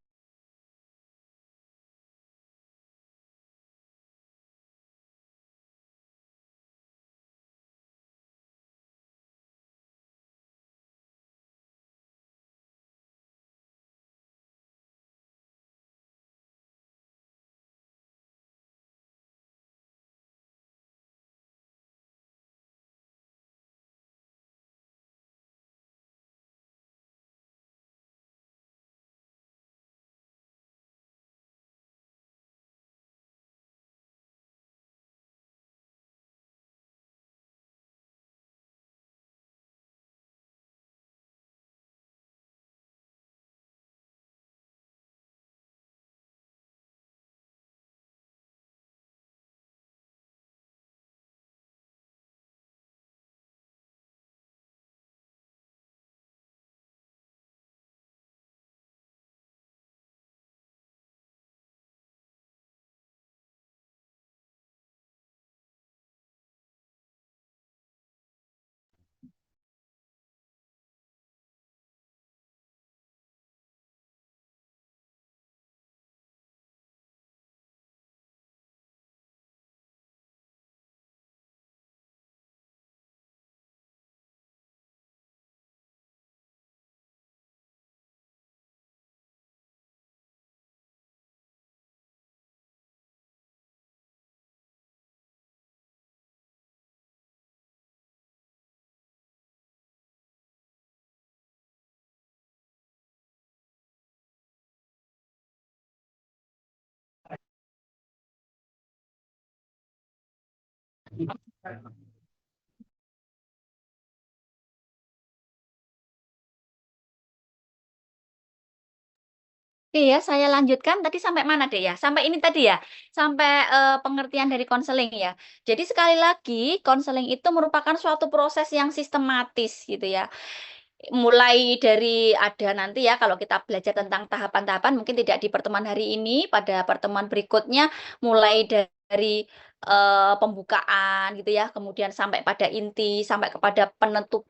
Oke ya, saya lanjutkan tadi sampai mana deh ya? Sampai ini tadi ya, sampai pengertian dari konseling ya. Jadi sekali lagi, konseling itu merupakan suatu proses yang sistematis gitu ya. Mulai dari ada nanti ya kalau kita belajar tentang tahapan-tahapan mungkin tidak di pertemuan hari ini, pada pertemuan berikutnya mulai dari, pembukaan gitu ya, kemudian sampai pada inti, sampai kepada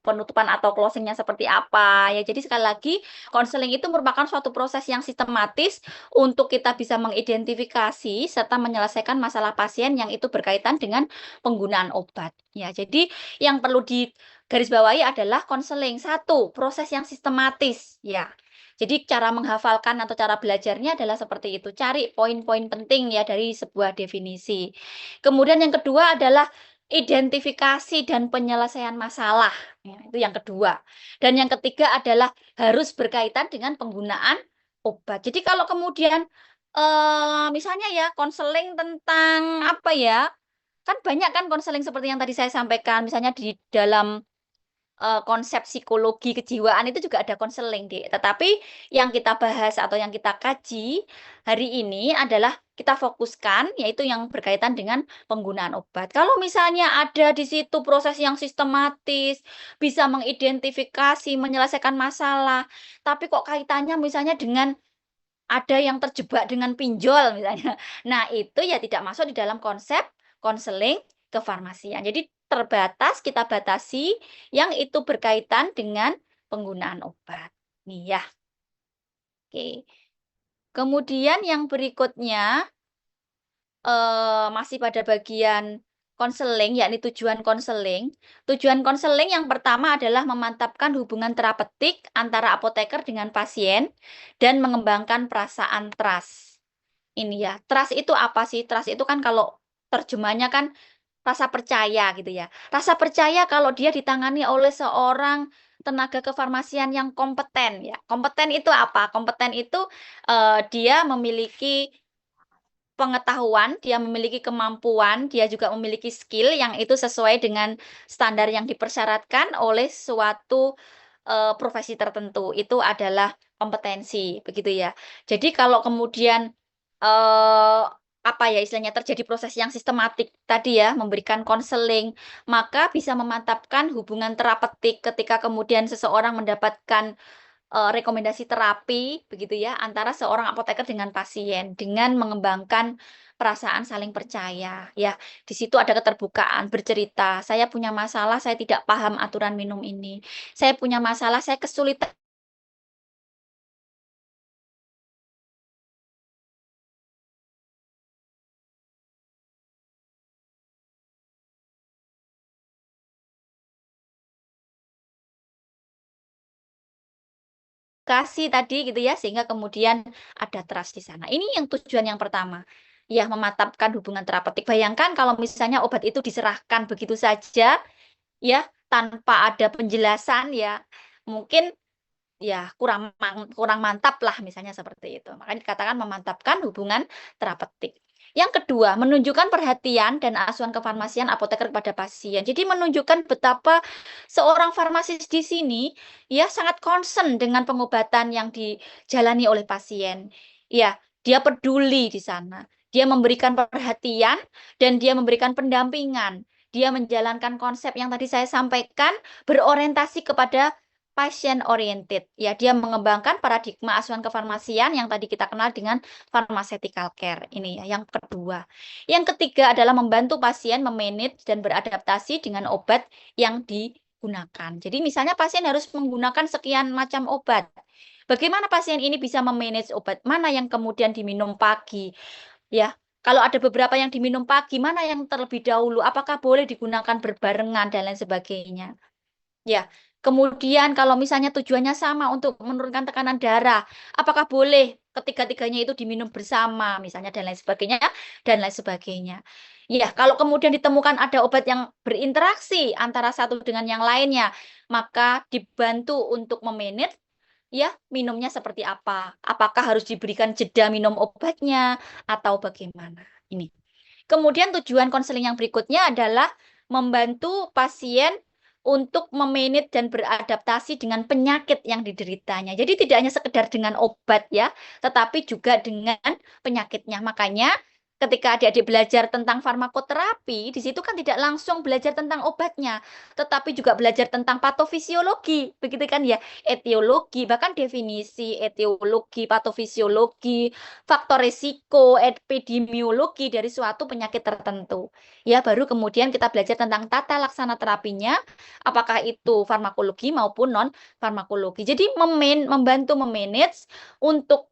penutupan atau closing-nya seperti apa ya. Jadi sekali lagi konseling itu merupakan suatu proses yang sistematis untuk kita bisa mengidentifikasi serta menyelesaikan masalah pasien yang itu berkaitan dengan penggunaan obat. Ya, jadi yang perlu garis bawahi adalah konseling. Satu, proses yang sistematis, ya. Jadi cara menghafalkan atau cara belajarnya adalah seperti itu. Cari poin-poin penting ya dari sebuah definisi. Kemudian yang kedua adalah identifikasi dan penyelesaian masalah. Ya, itu yang kedua. Dan yang ketiga adalah harus berkaitan dengan penggunaan obat. Jadi kalau kemudian misalnya ya konseling tentang apa ya? Kan banyak kan konseling seperti yang tadi saya sampaikan, misalnya di dalam konsep psikologi kejiwaan itu juga ada konseling, Dek. Tetapi yang kita bahas atau yang kita kaji hari ini adalah kita fokuskan, yaitu yang berkaitan dengan penggunaan obat. Kalau misalnya ada di situ proses yang sistematis, bisa mengidentifikasi, menyelesaikan masalah, tapi kok kaitannya misalnya dengan ada yang terjebak dengan pinjol misalnya. Nah, itu ya tidak masuk di dalam konsep konseling kefarmasian. Jadi terbatas, kita batasi yang itu berkaitan dengan penggunaan obat. Nih ya, oke. Kemudian yang berikutnya, masih pada bagian konseling, yakni tujuan konseling. Tujuan konseling yang pertama adalah memantapkan hubungan terapeutik antara apoteker dengan pasien dan mengembangkan perasaan trust. Ini ya, trust itu apa sih? Trust itu kan kalau terjemahnya kan rasa percaya gitu ya. Rasa percaya kalau dia ditangani oleh seorang tenaga kefarmasian yang kompeten ya. Kompeten itu apa? Kompeten itu, dia memiliki pengetahuan, dia memiliki kemampuan, dia juga memiliki skill yang itu sesuai dengan standar yang dipersyaratkan oleh suatu profesi tertentu. Itu adalah kompetensi, begitu ya. Jadi kalau kemudian apa ya istilahnya, terjadi proses yang sistematik tadi ya, memberikan konseling, maka bisa memantapkan hubungan terapeutik ketika kemudian seseorang mendapatkan rekomendasi terapi begitu ya, antara seorang apoteker dengan pasien, dengan mengembangkan perasaan saling percaya, ya. Di situ ada keterbukaan, bercerita, "Saya punya masalah, saya tidak paham aturan minum ini. Saya punya masalah, saya kesulitan kasih tadi gitu ya, sehingga kemudian ada trust di sana." Ini yang tujuan yang pertama, ya memantapkan hubungan terapeutik. Bayangkan kalau misalnya obat itu diserahkan begitu saja ya, tanpa ada penjelasan ya, mungkin ya kurang mantap lah misalnya seperti itu. Makanya dikatakan memantapkan hubungan terapeutik. Yang kedua, menunjukkan perhatian dan asuhan kefarmasian apoteker kepada pasien. Jadi menunjukkan betapa seorang farmasis di sini ya sangat concern dengan pengobatan yang dijalani oleh pasien. Ya, dia peduli di sana. Dia memberikan perhatian dan dia memberikan pendampingan. Dia menjalankan konsep yang tadi saya sampaikan berorientasi kepada passion oriented, ya dia mengembangkan paradigma asuhan kefarmasian yang tadi kita kenal dengan pharmaceutical care ini ya, yang kedua. Yang ketiga adalah membantu pasien memanage dan beradaptasi dengan obat yang digunakan. Jadi misalnya pasien harus menggunakan sekian macam obat. Bagaimana pasien ini bisa memanage obat mana yang kemudian diminum pagi, ya. Kalau ada beberapa yang diminum pagi, mana yang terlebih dahulu, apakah boleh digunakan berbarengan dan lain sebagainya. Ya, kemudian kalau misalnya tujuannya sama untuk menurunkan tekanan darah, apakah boleh ketiga-tiganya itu diminum bersama misalnya dan lain sebagainya. Ya, kalau kemudian ditemukan ada obat yang berinteraksi antara satu dengan yang lainnya, maka dibantu untuk memanage ya minumnya seperti apa. Apakah harus diberikan jeda minum obatnya atau bagaimana? Ini. Kemudian tujuan konseling yang berikutnya adalah membantu pasien untuk me-manage dan beradaptasi dengan penyakit yang dideritanya. Jadi tidak hanya sekedar dengan obat ya, tetapi juga dengan penyakitnya. Makanya ketika adik-adik belajar tentang farmakoterapi, di situ kan tidak langsung belajar tentang obatnya, tetapi juga belajar tentang patofisiologi, begitu kan ya, etiologi, bahkan definisi etiologi, patofisiologi, faktor risiko, epidemiologi dari suatu penyakit tertentu. Ya, baru kemudian kita belajar tentang tata laksana terapinya, apakah itu farmakologi maupun non farmakologi. Jadi membantu memanage untuk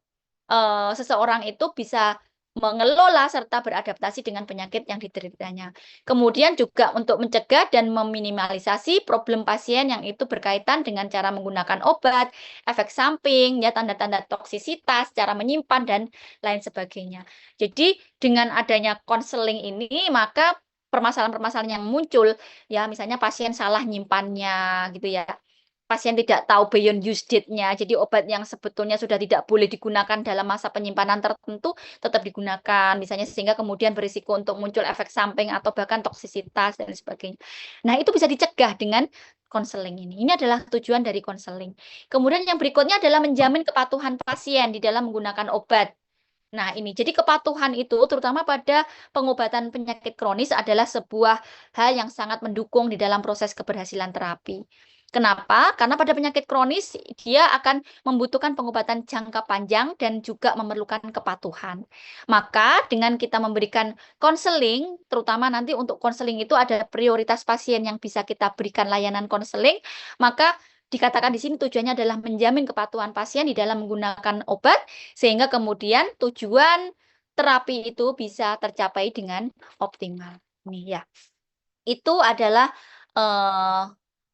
seseorang itu bisa mengelola serta beradaptasi dengan penyakit yang dideritanya. Kemudian juga untuk mencegah dan meminimalisasi problem pasien yang itu berkaitan dengan cara menggunakan obat, efek samping, ya tanda-tanda toksisitas, cara menyimpan dan lain sebagainya. Jadi dengan adanya konseling ini maka permasalahan-permasalahan yang muncul ya misalnya pasien salah nyimpannya gitu ya. Pasien tidak tahu beyond use date-nya. Jadi obat yang sebetulnya sudah tidak boleh digunakan dalam masa penyimpanan tertentu tetap digunakan misalnya sehingga kemudian berisiko untuk muncul efek samping atau bahkan toksisitas dan sebagainya. Nah, itu bisa dicegah dengan konseling ini. Ini adalah tujuan dari konseling. Kemudian yang berikutnya adalah menjamin kepatuhan pasien di dalam menggunakan obat. Nah, ini jadi kepatuhan itu terutama pada pengobatan penyakit kronis adalah sebuah hal yang sangat mendukung di dalam proses keberhasilan terapi. Kenapa? Karena pada penyakit kronis dia akan membutuhkan pengobatan jangka panjang dan juga memerlukan kepatuhan. Maka dengan kita memberikan konseling, terutama nanti untuk konseling itu ada prioritas pasien yang bisa kita berikan layanan konseling, maka dikatakan di sini tujuannya adalah menjamin kepatuhan pasien di dalam menggunakan obat sehingga kemudian tujuan terapi itu bisa tercapai dengan optimal. Nih ya, itu adalah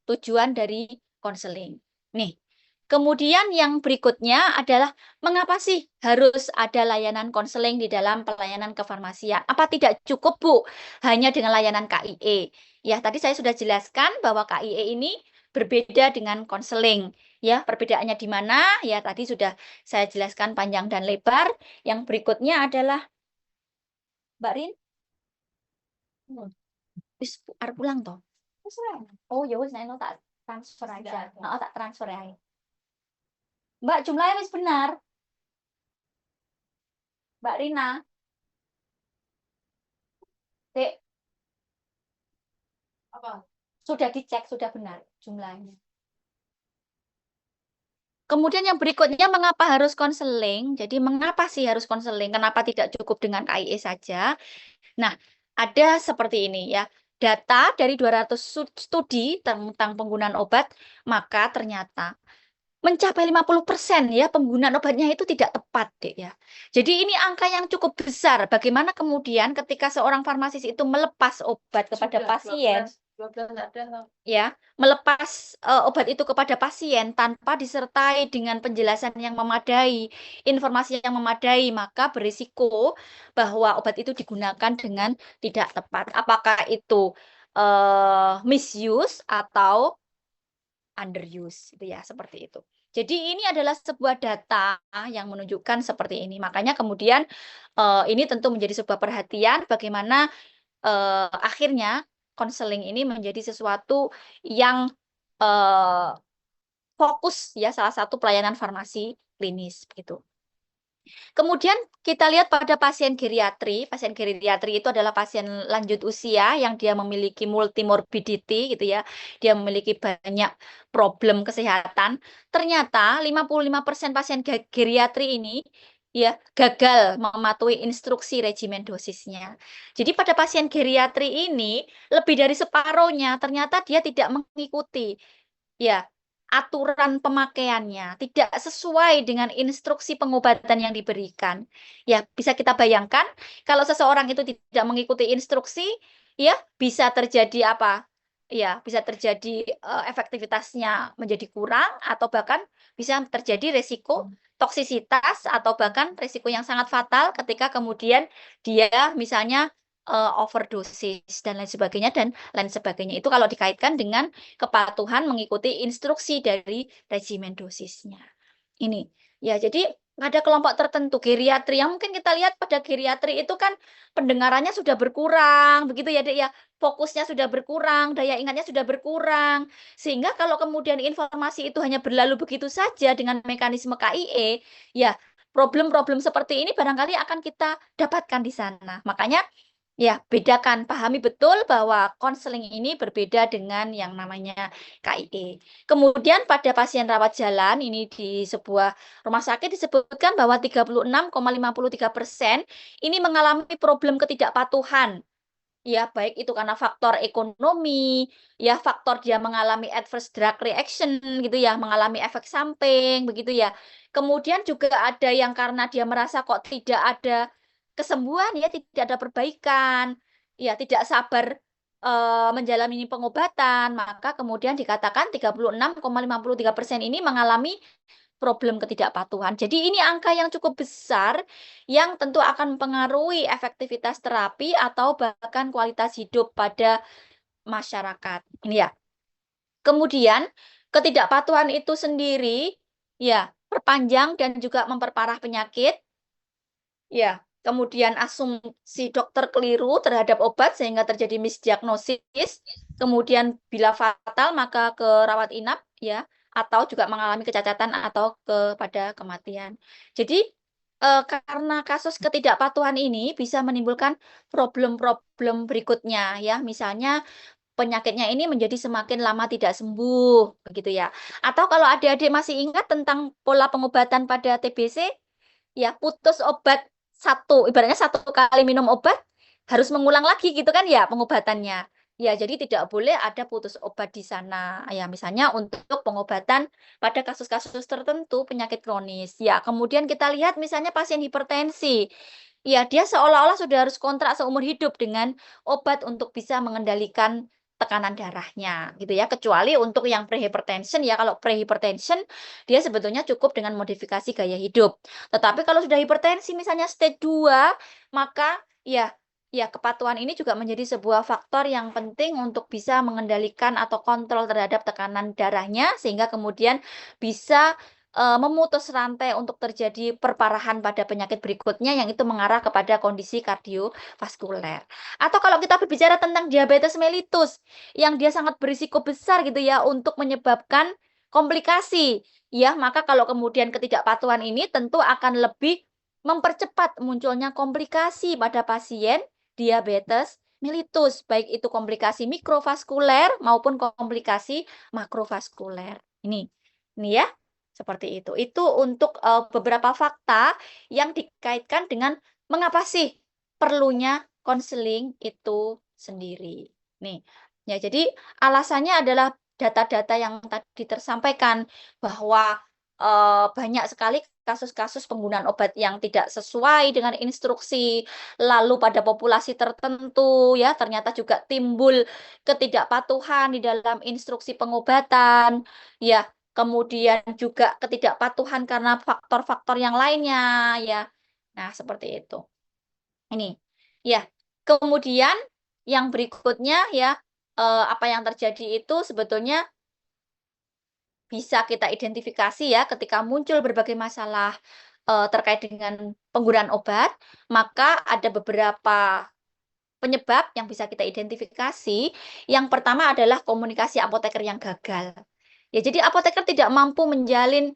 tujuan dari konseling. Nih, kemudian yang berikutnya adalah mengapa sih harus ada layanan konseling di dalam pelayanan kefarmasian? Apa tidak cukup, Bu, hanya dengan layanan KIE? Ya, tadi saya sudah jelaskan bahwa KIE ini berbeda dengan konseling. Ya, perbedaannya di mana? Ya, tadi sudah saya jelaskan panjang dan lebar. Yang berikutnya adalah Mbak Rin, wis arep pulang toh? Oh ya wis nek tak transfer aja. Heeh, tak transfer aja. Mbak, jumlahnya wis benar. Mbak Rina, Dek, Apa? sudah dicek, sudah benar jumlahnya. Kemudian yang berikutnya, mengapa harus konseling? Jadi mengapa sih harus konseling? Kenapa tidak cukup dengan KIE saja? Nah, ada seperti ini ya. Data dari 200 studi tentang penggunaan obat, maka ternyata mencapai 50% ya penggunaan obatnya itu tidak tepat, Dek ya. Jadi ini angka yang cukup besar. Bagaimana kemudian ketika seorang farmasis itu melepas obat kepada pasien, 12 ada. ya, melepas obat itu kepada pasien tanpa disertai dengan penjelasan yang memadai, informasi yang memadai, maka berisiko bahwa obat itu digunakan dengan tidak tepat. Apakah itu misuse atau underuse, itu ya, seperti itu. Jadi ini adalah sebuah data yang menunjukkan seperti ini. Makanya kemudian ini tentu menjadi sebuah perhatian bagaimana akhirnya konseling ini menjadi sesuatu yang fokus ya, salah satu pelayanan farmasi klinis gitu. Kemudian kita lihat pada pasien geriatri. Pasien geriatri itu adalah pasien lanjut usia yang dia memiliki multimorbidity gitu ya. Dia memiliki banyak problem kesehatan. Ternyata 55% pasien geriatri ini ya gagal mematuhi instruksi regimen dosisnya. Jadi pada pasien geriatri ini lebih dari separuhnya ternyata dia tidak mengikuti ya aturan pemakaiannya, tidak sesuai dengan instruksi pengobatan yang diberikan. Ya, bisa kita bayangkan kalau seseorang itu tidak mengikuti instruksi, ya bisa terjadi apa? Ya, bisa terjadi efektivitasnya menjadi kurang atau bahkan bisa terjadi resiko toksisitas atau bahkan resiko yang sangat fatal ketika kemudian dia misalnya overdosis dan lain sebagainya. Itu kalau dikaitkan dengan kepatuhan mengikuti instruksi dari regimen dosisnya. Ini ya, jadi ada kelompok tertentu geriatri yang mungkin kita lihat pada geriatri itu kan pendengarannya sudah berkurang, begitu ya, Dek ya. Fokusnya sudah berkurang, daya ingatnya sudah berkurang. Sehingga kalau kemudian informasi itu hanya berlalu begitu saja dengan mekanisme KIE, ya problem-problem seperti ini barangkali akan kita dapatkan di sana. Makanya ya, bedakan, pahami betul bahwa konseling ini berbeda dengan yang namanya KIE. Kemudian pada pasien rawat jalan, ini di sebuah rumah sakit disebutkan bahwa 36,53% ini mengalami problem ketidakpatuhan. Ya, baik itu karena faktor ekonomi, ya faktor dia mengalami adverse drug reaction gitu ya, mengalami efek samping begitu ya. Kemudian juga ada yang karena dia merasa kok tidak ada kesembuhan ya, tidak ada perbaikan, ya tidak sabar menjalani pengobatan, maka kemudian dikatakan 36,53% ini mengalami problem ketidakpatuhan. Jadi ini angka yang cukup besar yang tentu akan mempengaruhi efektivitas terapi atau bahkan kualitas hidup pada masyarakat. Ini ya. Kemudian ketidakpatuhan itu sendiri ya perpanjang dan juga memperparah penyakit. Ya, kemudian asumsi dokter keliru terhadap obat sehingga terjadi misdiagnosis. Kemudian bila fatal maka ke rawat inap ya, atau juga mengalami kecacatan atau kepada kematian. Jadi karena kasus ketidakpatuhan ini bisa menimbulkan problem-problem berikutnya ya, misalnya penyakitnya ini menjadi semakin lama tidak sembuh, begitu ya. Atau kalau adik-adik masih ingat tentang pola pengobatan pada TBC, ya putus obat ibaratnya satu kali minum obat harus mengulang lagi gitu kan ya pengobatannya. Ya, jadi tidak boleh ada putus obat di sana. Ya, misalnya untuk pengobatan pada kasus-kasus tertentu penyakit kronis. Ya, kemudian kita lihat misalnya pasien hipertensi. Ya, dia seolah-olah sudah harus kontrak seumur hidup dengan obat untuk bisa mengendalikan tekanan darahnya gitu ya. Kecuali untuk yang prehypertension ya, kalau prehypertension dia sebetulnya cukup dengan modifikasi gaya hidup. Tetapi kalau sudah hipertensi misalnya stage 2, maka ya kepatuhan ini juga menjadi sebuah faktor yang penting untuk bisa mengendalikan atau kontrol terhadap tekanan darahnya sehingga kemudian bisa memutus rantai untuk terjadi perparahan pada penyakit berikutnya yang itu mengarah kepada kondisi kardiovaskuler. Atau kalau kita berbicara tentang diabetes mellitus yang dia sangat berisiko besar gitu ya untuk menyebabkan komplikasi, ya maka kalau kemudian ketidakpatuhan ini tentu akan lebih mempercepat munculnya komplikasi pada pasien diabetes mellitus, baik itu komplikasi mikrovaskuler maupun komplikasi makrovaskuler. Ini ya. Seperti itu. Itu untuk, beberapa fakta yang dikaitkan dengan mengapa sih perlunya konseling itu sendiri. Nih, ya jadi alasannya adalah data-data yang tadi tersampaikan bahwa, banyak sekali kasus-kasus penggunaan obat yang tidak sesuai dengan instruksi, lalu pada populasi tertentu ya ternyata juga timbul ketidakpatuhan di dalam instruksi pengobatan, ya. Kemudian juga ketidakpatuhan karena faktor-faktor yang lainnya ya. Nah, seperti itu. Ini, ya. Kemudian yang berikutnya ya, apa yang terjadi itu sebetulnya bisa kita identifikasi ya ketika muncul berbagai masalah, terkait dengan penggunaan obat, maka ada beberapa penyebab yang bisa kita identifikasi. Yang pertama adalah komunikasi apoteker yang gagal. Ya, jadi apoteker tidak mampu menjalin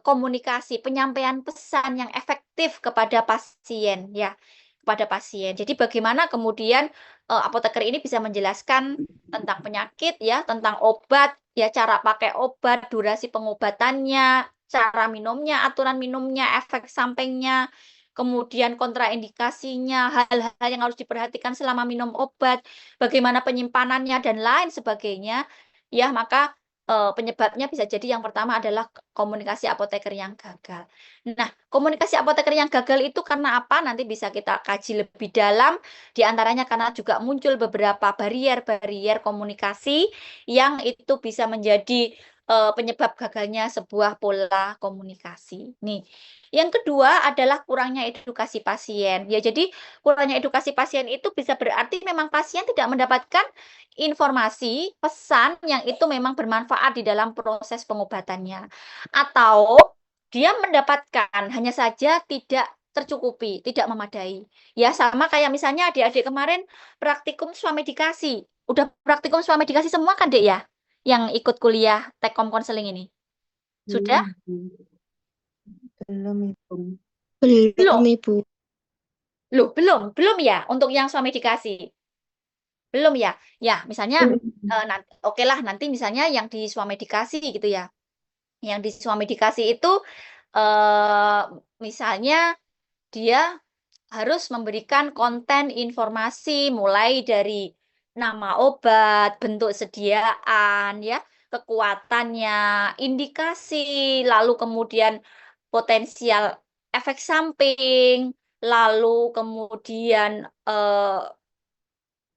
komunikasi, penyampaian pesan yang efektif kepada pasien ya, kepada pasien. Jadi bagaimana kemudian, apoteker ini bisa menjelaskan tentang penyakit ya, tentang obat, ya cara pakai obat, durasi pengobatannya, cara minumnya, aturan minumnya, efek sampingnya, kemudian kontraindikasinya, hal-hal yang harus diperhatikan selama minum obat, bagaimana penyimpanannya dan lain sebagainya, ya maka penyebabnya bisa jadi yang pertama adalah komunikasi apoteker yang gagal. Nah, komunikasi apoteker yang gagal itu karena apa? Nanti bisa kita kaji lebih dalam, di antaranya karena juga muncul beberapa barrier-barrier komunikasi yang itu bisa menjadi, penyebab gagalnya sebuah pola komunikasi. Nih, yang kedua adalah kurangnya edukasi pasien. Ya, jadi kurangnya edukasi pasien itu bisa berarti memang pasien tidak mendapatkan informasi, pesan yang itu memang bermanfaat di dalam proses pengobatannya. Atau dia mendapatkan, hanya saja tidak tercukupi, tidak memadai. Ya sama kayak misalnya adik-adik kemarin praktikum swamedikasi. Udah praktikum swamedikasi semua kan, Dek, ya? Yang ikut kuliah Tekom konseling ini? Sudah? Belum, belum Ibu. Belum? Belum Ibu. Loh, belum ya untuk yang swamedikasi? Belum ya? Ya, misalnya, okelah nanti misalnya yang di swamedikasi gitu ya. Yang di swamedikasi itu, eee, misalnya dia harus memberikan konten informasi mulai dari nama obat, bentuk sediaan ya, kekuatannya, indikasi, lalu kemudian potensial efek samping, lalu kemudian,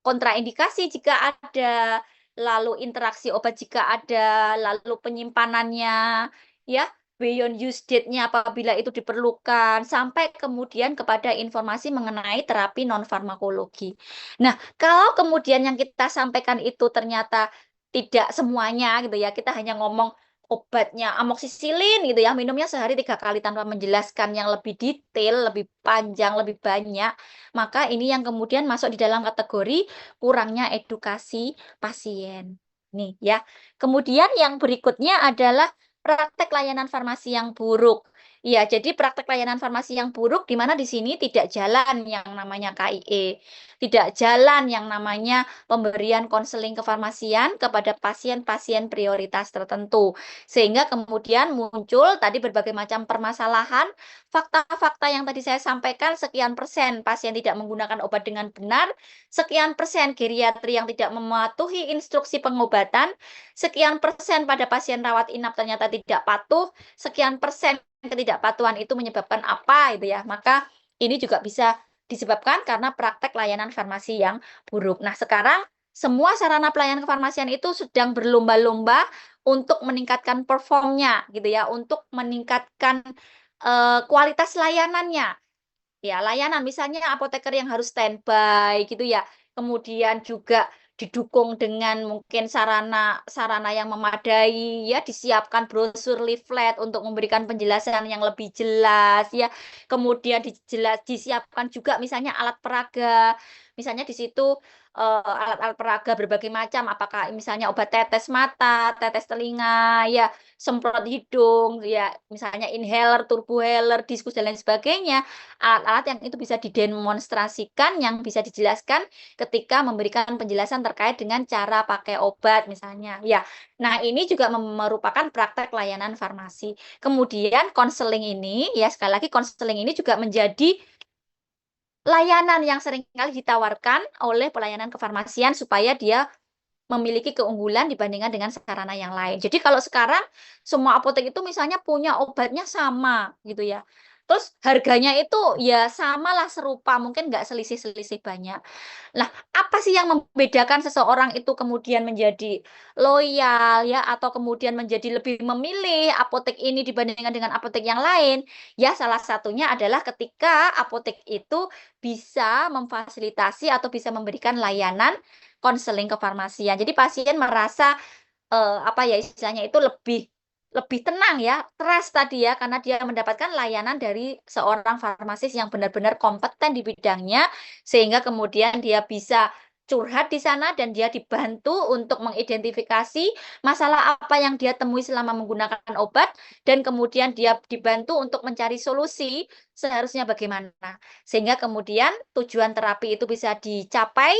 kontraindikasi jika ada, lalu interaksi obat jika ada, lalu penyimpanannya, ya, beyond use date-nya apabila itu diperlukan, sampai kemudian kepada informasi mengenai terapi non-farmakologi. Nah, kalau kemudian yang kita sampaikan itu ternyata tidak semuanya gitu ya, kita hanya ngomong obatnya amoksisilin gitu ya, minumnya sehari 3 kali tanpa menjelaskan yang lebih detail, lebih panjang, lebih banyak, maka ini yang kemudian masuk di dalam kategori kurangnya edukasi pasien. Nih ya. Kemudian yang berikutnya adalah praktek layanan farmasi yang buruk. Ya, jadi praktek layanan farmasi yang buruk di mana di sini tidak jalan yang namanya KIE, tidak jalan yang namanya pemberian konseling kefarmasian kepada pasien-pasien prioritas tertentu. Sehingga kemudian muncul tadi berbagai macam permasalahan, fakta-fakta yang tadi saya sampaikan sekian persen pasien tidak menggunakan obat dengan benar, sekian persen geriatri yang tidak mematuhi instruksi pengobatan, sekian persen pada pasien rawat inap ternyata tidak patuh, sekian persen ketidakpatuhan itu menyebabkan apa itu ya. Maka ini juga bisa disebabkan karena praktek layanan farmasi yang buruk. Nah, sekarang semua sarana pelayanan kefarmasian itu sedang berlomba-lomba untuk meningkatkan performnya gitu ya, untuk meningkatkan, kualitas layanannya. Ya, layanan misalnya apoteker yang harus standby gitu ya, kemudian juga didukung dengan mungkin sarana yang memadai, ya, disiapkan brosur leaflet untuk memberikan penjelasan yang lebih jelas, ya. Kemudian disiapkan juga misalnya alat peraga, misalnya di situ alat-alat peraga berbagai macam, apakah misalnya obat tetes mata, tetes telinga, ya, semprot hidung, ya, misalnya inhaler, turbohaler, diskus dan lain sebagainya. Alat-alat yang itu bisa didemonstrasikan, yang bisa dijelaskan ketika memberikan penjelasan terkait dengan cara pakai obat misalnya. Ya. Nah, ini juga merupakan praktek layanan farmasi. Kemudian konseling ini, ya, sekali lagi konseling ini juga menjadi layanan yang seringkali ditawarkan oleh pelayanan kefarmasian supaya dia memiliki keunggulan dibandingkan dengan sarana yang lain. Jadi kalau sekarang semua apotek itu misalnya punya obatnya sama gitu ya. Terus harganya itu ya samalah, serupa, mungkin nggak selisih-selisih banyak. Nah, apa sih yang membedakan seseorang itu kemudian menjadi loyal, ya, atau kemudian menjadi lebih memilih apotek ini dibandingkan dengan apotek yang lain? Ya, salah satunya adalah ketika apotek itu bisa memfasilitasi atau bisa memberikan layanan konseling kefarmasian. Jadi pasien merasa apa ya, istilahnya itu lebih lebih tenang ya, trust tadi ya, karena dia mendapatkan layanan dari seorang farmasis yang benar-benar kompeten di bidangnya, sehingga kemudian dia bisa curhat di sana dan dia dibantu untuk mengidentifikasi masalah apa yang dia temui selama menggunakan obat, dan kemudian dia dibantu untuk mencari solusi seharusnya bagaimana. Sehingga kemudian tujuan terapi itu bisa dicapai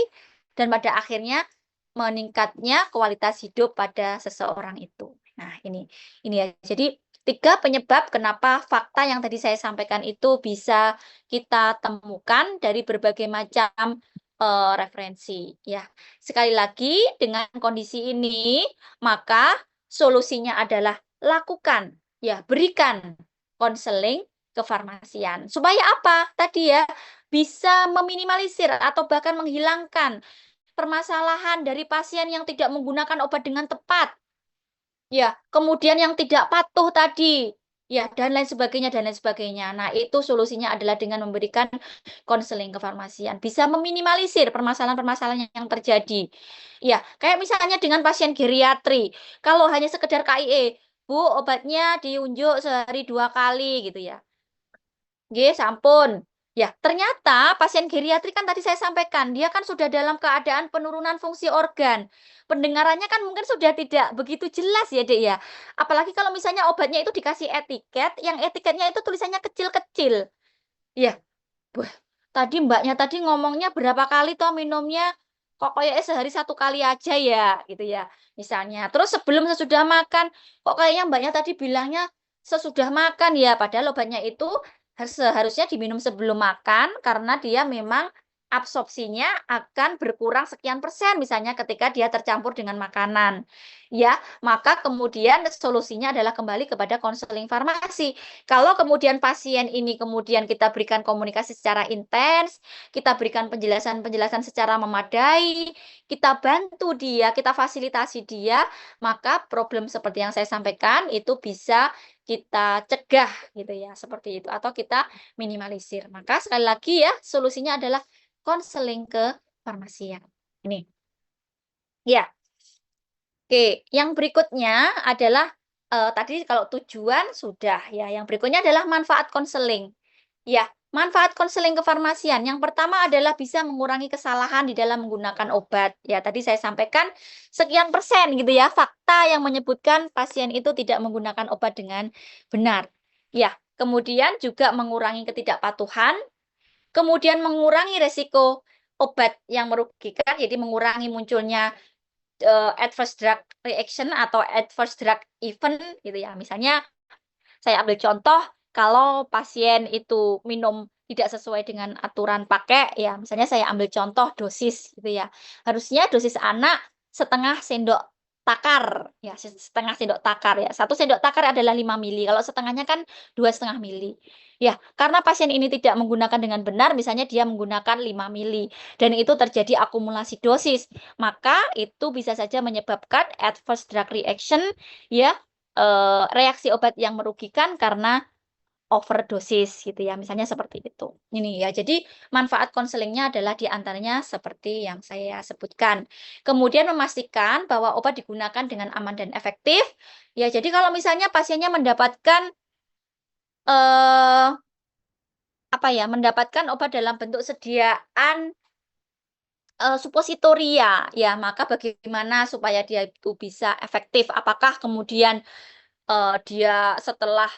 dan pada akhirnya meningkatnya kualitas hidup pada seseorang itu. Nah, ini ya. Jadi 3 penyebab kenapa fakta yang tadi saya sampaikan itu bisa kita temukan dari berbagai macam referensi, ya. Sekali lagi, dengan kondisi ini, maka solusinya adalah lakukan, ya, berikan konseling kefarmasian. Supaya apa? Tadi ya, bisa meminimalisir atau bahkan menghilangkan permasalahan dari pasien yang tidak menggunakan obat dengan tepat, ya, kemudian yang tidak patuh tadi, ya, dan lain sebagainya dan lain sebagainya. Nah, itu solusinya adalah dengan memberikan konseling kefarmasian, bisa meminimalisir permasalahan-permasalahan yang terjadi. Ya, kayak misalnya dengan pasien geriatri, kalau hanya sekedar KIE, "Bu, obatnya diunjuk sehari 2 kali," gitu ya. Nggih, sampun. Ya, ternyata pasien geriatri kan tadi saya sampaikan, dia kan sudah dalam keadaan penurunan fungsi organ. Pendengarannya kan mungkin sudah tidak begitu jelas ya, Dek, ya. Apalagi kalau misalnya obatnya itu dikasih etiket, yang etiketnya itu tulisannya kecil-kecil. Ya, wah, tadi Mbaknya tadi ngomongnya berapa kali toh minumnya? Kok kayaknya sehari 1 kali aja ya, gitu ya, misalnya. Terus sebelum sesudah makan, kok kayaknya Mbaknya tadi bilangnya sesudah makan ya, padahal obatnya itu seharusnya diminum sebelum makan karena dia memang absorpsinya akan berkurang sekian persen misalnya ketika dia tercampur dengan makanan. Ya, maka kemudian solusinya adalah kembali kepada konseling farmasi. Kalau kemudian pasien ini kemudian kita berikan komunikasi secara intens, kita berikan penjelasan-penjelasan secara memadai, kita bantu dia, kita fasilitasi dia, maka problem seperti yang saya sampaikan itu bisa kita cegah gitu ya, seperti itu, atau kita minimalisir. Maka sekali lagi ya, solusinya adalah konseling kefarmasian. Ini. Ya. Oke, yang berikutnya adalah tadi kalau tujuan sudah ya, yang berikutnya adalah manfaat konseling. Ya, manfaat konseling kefarmasian yang pertama adalah bisa mengurangi kesalahan di dalam menggunakan obat. Ya, tadi saya sampaikan sekian persen gitu ya, fakta yang menyebutkan pasien itu tidak menggunakan obat dengan benar. Ya, kemudian juga mengurangi ketidakpatuhan, kemudian mengurangi resiko obat yang merugikan, jadi mengurangi munculnya adverse drug reaction atau adverse drug event gitu ya. Misalnya saya ambil contoh, kalau pasien itu minum tidak sesuai dengan aturan pakai, ya misalnya saya ambil contoh dosis gitu ya. Harusnya dosis anak setengah sendok takar, ya setengah sendok takar ya. 1 sendok takar adalah 5 mili, kalau setengahnya kan 2,5 mili. Ya, karena pasien ini tidak menggunakan dengan benar, misalnya dia menggunakan 5 mili, dan itu terjadi akumulasi dosis, maka itu bisa saja menyebabkan adverse drug reaction, ya, reaksi obat yang merugikan karena overdosis gitu ya, misalnya seperti itu. Ini ya, jadi manfaat konselingnya adalah di antaranya seperti yang saya sebutkan. Kemudian memastikan bahwa obat digunakan dengan aman dan efektif. Ya, jadi kalau misalnya pasiennya mendapatkan eh mendapatkan obat dalam bentuk sediaan supositoria, ya maka bagaimana supaya dia itu bisa efektif? Apakah kemudian dia setelah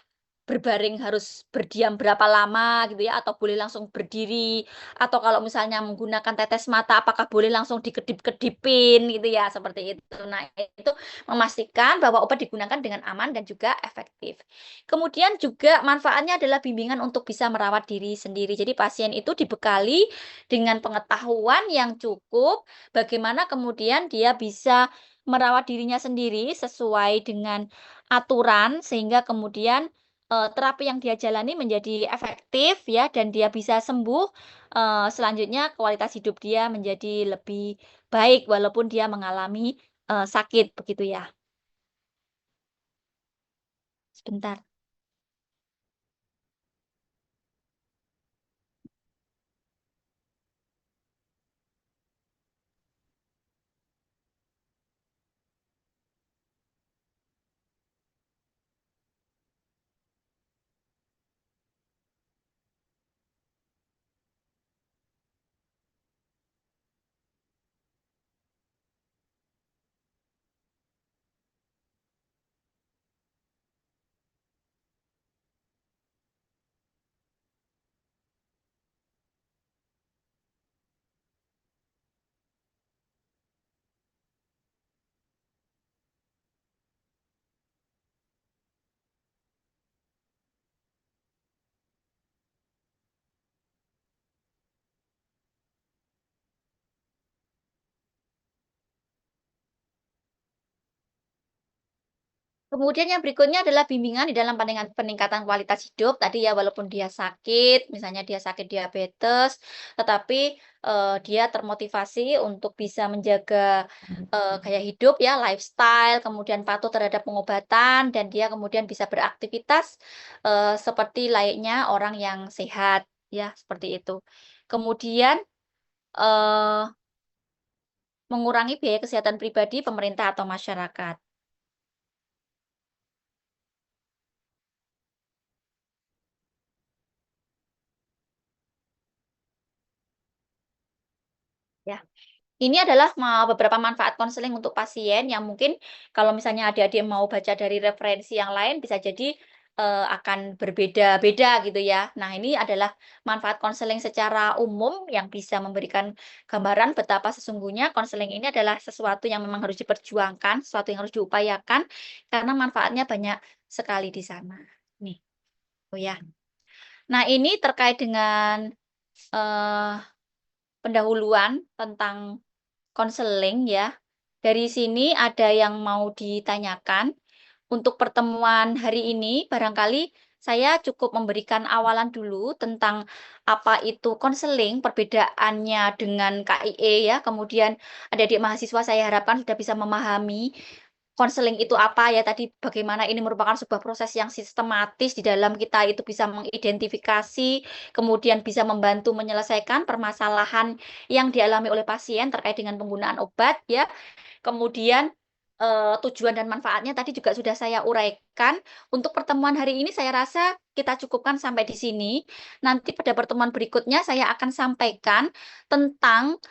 berbaring harus berdiam berapa lama gitu ya, atau boleh langsung berdiri, atau kalau misalnya menggunakan tetes mata, apakah boleh langsung dikedip-kedipin gitu ya, seperti itu. Nah, itu memastikan bahwa obat digunakan dengan aman dan juga efektif. Kemudian juga manfaatnya adalah bimbingan untuk bisa merawat diri sendiri. Jadi pasien itu dibekali dengan pengetahuan yang cukup, bagaimana kemudian dia bisa merawat dirinya sendiri sesuai dengan aturan, sehingga kemudian terapi yang dia jalani menjadi efektif ya, dan dia bisa sembuh, selanjutnya kualitas hidup dia menjadi lebih baik walaupun dia mengalami, sakit, begitu ya. Sebentar. Kemudian yang berikutnya adalah bimbingan di dalam peningkatan kualitas hidup. Tadi ya, walaupun dia sakit, misalnya dia sakit diabetes, tetapi dia termotivasi untuk bisa menjaga gaya hidup ya, lifestyle, kemudian patuh terhadap pengobatan, dan dia kemudian bisa beraktivitas seperti layaknya orang yang sehat, ya, seperti itu. Kemudian eh, mengurangi biaya kesehatan pribadi, pemerintah atau masyarakat. Ya. Ini adalah beberapa manfaat konseling untuk pasien yang mungkin kalau misalnya adik-adik mau baca dari referensi yang lain bisa jadi, akan berbeda-beda gitu ya. Nah, ini adalah manfaat konseling secara umum yang bisa memberikan gambaran betapa sesungguhnya konseling ini adalah sesuatu yang memang harus diperjuangkan, sesuatu yang harus diupayakan, karena manfaatnya banyak sekali di sana. Nih, oh ya. Nah, ini terkait dengan, eee, pendahuluan tentang konseling ya. Dari sini ada yang mau ditanyakan. Untuk pertemuan hari ini barangkali saya cukup memberikan awalan dulu tentang apa itu konseling, perbedaannya dengan KIE ya. Kemudian adik-adik mahasiswa saya harapkan sudah bisa memahami konseling itu apa ya, tadi bagaimana ini merupakan sebuah proses yang sistematis di dalam kita itu bisa mengidentifikasi, kemudian bisa membantu menyelesaikan permasalahan yang dialami oleh pasien terkait dengan penggunaan obat ya. Kemudian, tujuan dan manfaatnya tadi juga sudah saya uraikan. Untuk pertemuan hari ini saya rasa kita cukupkan sampai di sini. Nanti pada pertemuan berikutnya saya akan sampaikan tentang,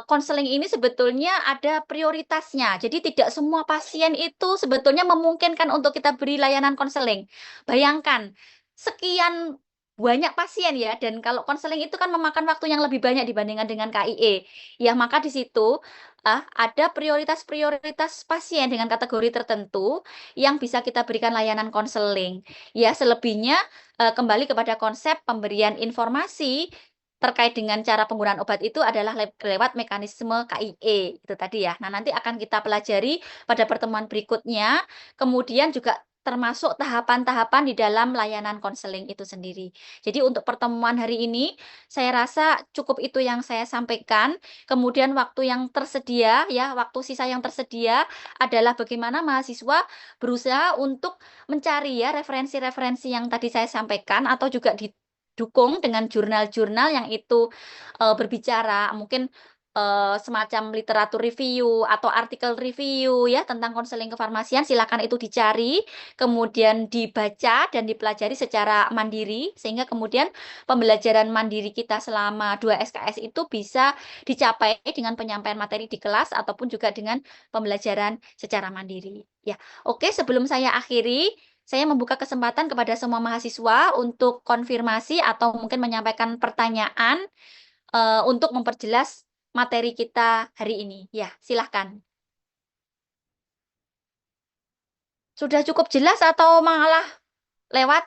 konseling ini sebetulnya ada prioritasnya. Jadi tidak semua pasien itu sebetulnya memungkinkan untuk kita beri layanan konseling. Bayangkan, sekian banyak pasien ya, dan kalau konseling itu kan memakan waktu yang lebih banyak dibandingkan dengan KIE. Ya, maka di situ ada prioritas-prioritas pasien dengan kategori tertentu yang bisa kita berikan layanan konseling. Ya, selebihnya, kembali kepada konsep pemberian informasi terkait dengan cara penggunaan obat itu adalah lewat mekanisme KIE, itu tadi ya. Nah, nanti akan kita pelajari pada pertemuan berikutnya, kemudian juga termasuk tahapan-tahapan di dalam layanan konseling itu sendiri. Jadi untuk pertemuan hari ini, saya rasa cukup itu yang saya sampaikan. Kemudian waktu yang tersedia, ya, waktu sisa yang tersedia adalah bagaimana mahasiswa berusaha untuk mencari ya referensi-referensi yang tadi saya sampaikan atau juga didukung dengan jurnal-jurnal yang itu berbicara mungkin semacam literatur review atau artikel review ya tentang konseling kefarmasian, silakan itu dicari, kemudian dibaca dan dipelajari secara mandiri sehingga kemudian pembelajaran mandiri kita selama 2 SKS itu bisa dicapai dengan penyampaian materi di kelas ataupun juga dengan pembelajaran secara mandiri. Ya, oke, sebelum saya akhiri, saya membuka kesempatan kepada semua mahasiswa untuk konfirmasi atau mungkin menyampaikan pertanyaan untuk memperjelas materi kita hari ini. Ya, silahkan. Sudah cukup jelas atau malah lewat?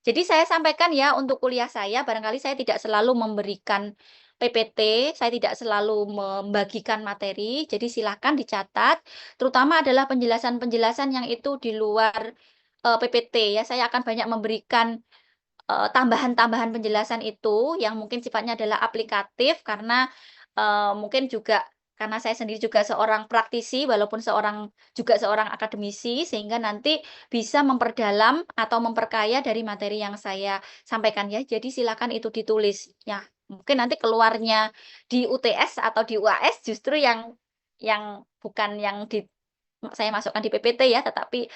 Jadi saya sampaikan ya untuk kuliah saya, barangkali saya tidak selalu memberikan PPT, saya tidak selalu membagikan materi, jadi silahkan dicatat, terutama adalah penjelasan-penjelasan yang itu di luar PPT ya, saya akan banyak memberikan tambahan-tambahan penjelasan itu yang mungkin sifatnya adalah aplikatif karena mungkin juga karena saya sendiri juga seorang praktisi walaupun juga seorang akademisi sehingga nanti bisa memperdalam atau memperkaya dari materi yang saya sampaikan ya. Jadi silakan itu ditulis ya. Mungkin nanti keluarnya di UTS atau di UAS justru yang bukan yang saya masukkan di PPT ya, tetapi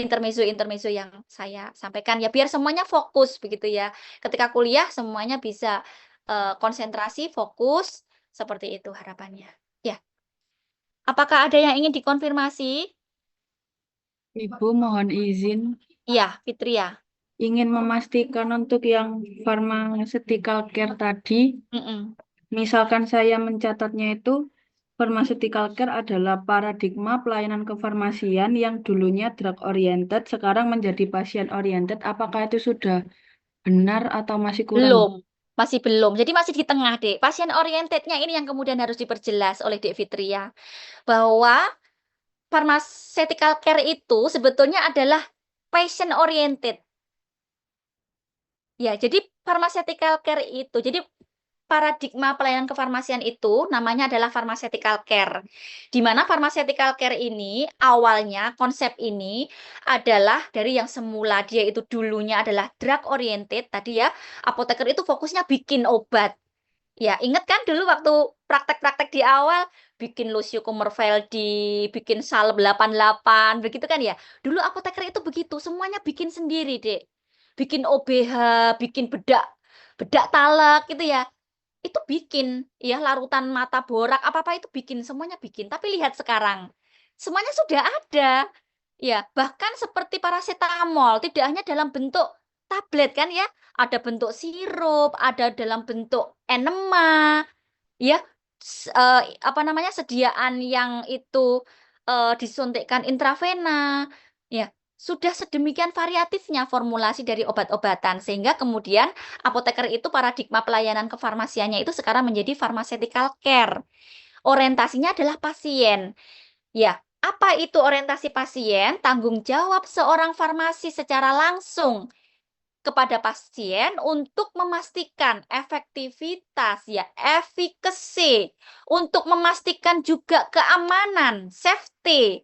intermezzo-intermezzo yang saya sampaikan ya biar semuanya fokus begitu ya. Ketika kuliah semuanya bisa konsentrasi, fokus, seperti itu harapannya. Ya. Apakah ada yang ingin dikonfirmasi? Ibu mohon izin Iya, Fitria. ingin memastikan untuk yang pharmaceutical care tadi, Mm-mm. misalkan saya mencatatnya itu pharmaceutical care adalah paradigma pelayanan kefarmasian yang dulunya drug oriented, sekarang menjadi pasien oriented. Apakah itu sudah benar atau masih kurang? Belum, masih belum. Jadi masih di tengah, Dek. Pasien orientednya ini yang kemudian harus diperjelas oleh Dek Fitria. Bahwa pharmaceutical care itu sebetulnya adalah patient oriented. Ya, jadi pharmaceutical care itu, jadi paradigma pelayanan kefarmasian itu namanya adalah pharmaceutical care. Di mana pharmaceutical care ini awalnya konsep ini adalah dari yang semula dia itu dulunya adalah drug oriented tadi ya. Apoteker itu fokusnya bikin obat. Ya, ingat kan dulu waktu praktek-praktek di awal bikin Lucio Kumerveldi, bikin Salep 88, begitu kan ya. Dulu apoteker itu begitu, semuanya bikin sendiri, Dek. Bikin OBH, bikin bedak bedak talak gitu ya. Itu bikin, ya larutan mata borak, apa-apa itu bikin, semuanya bikin. Tapi lihat sekarang, semuanya sudah ada. Ya, bahkan seperti paracetamol, tidak hanya dalam bentuk tablet kan ya, ada bentuk sirup, ada dalam bentuk enema, ya, apa namanya, sediaan yang itu disuntikkan intravena, ya. Sudah sedemikian variatifnya formulasi dari obat-obatan, sehingga kemudian apoteker itu paradigma pelayanan kefarmasiannya itu sekarang menjadi pharmaceutical care. Orientasinya adalah pasien. Ya, apa itu orientasi pasien? Tanggung jawab seorang farmasi secara langsung kepada pasien untuk memastikan efektivitas, ya, efficacy, untuk memastikan juga keamanan, safety.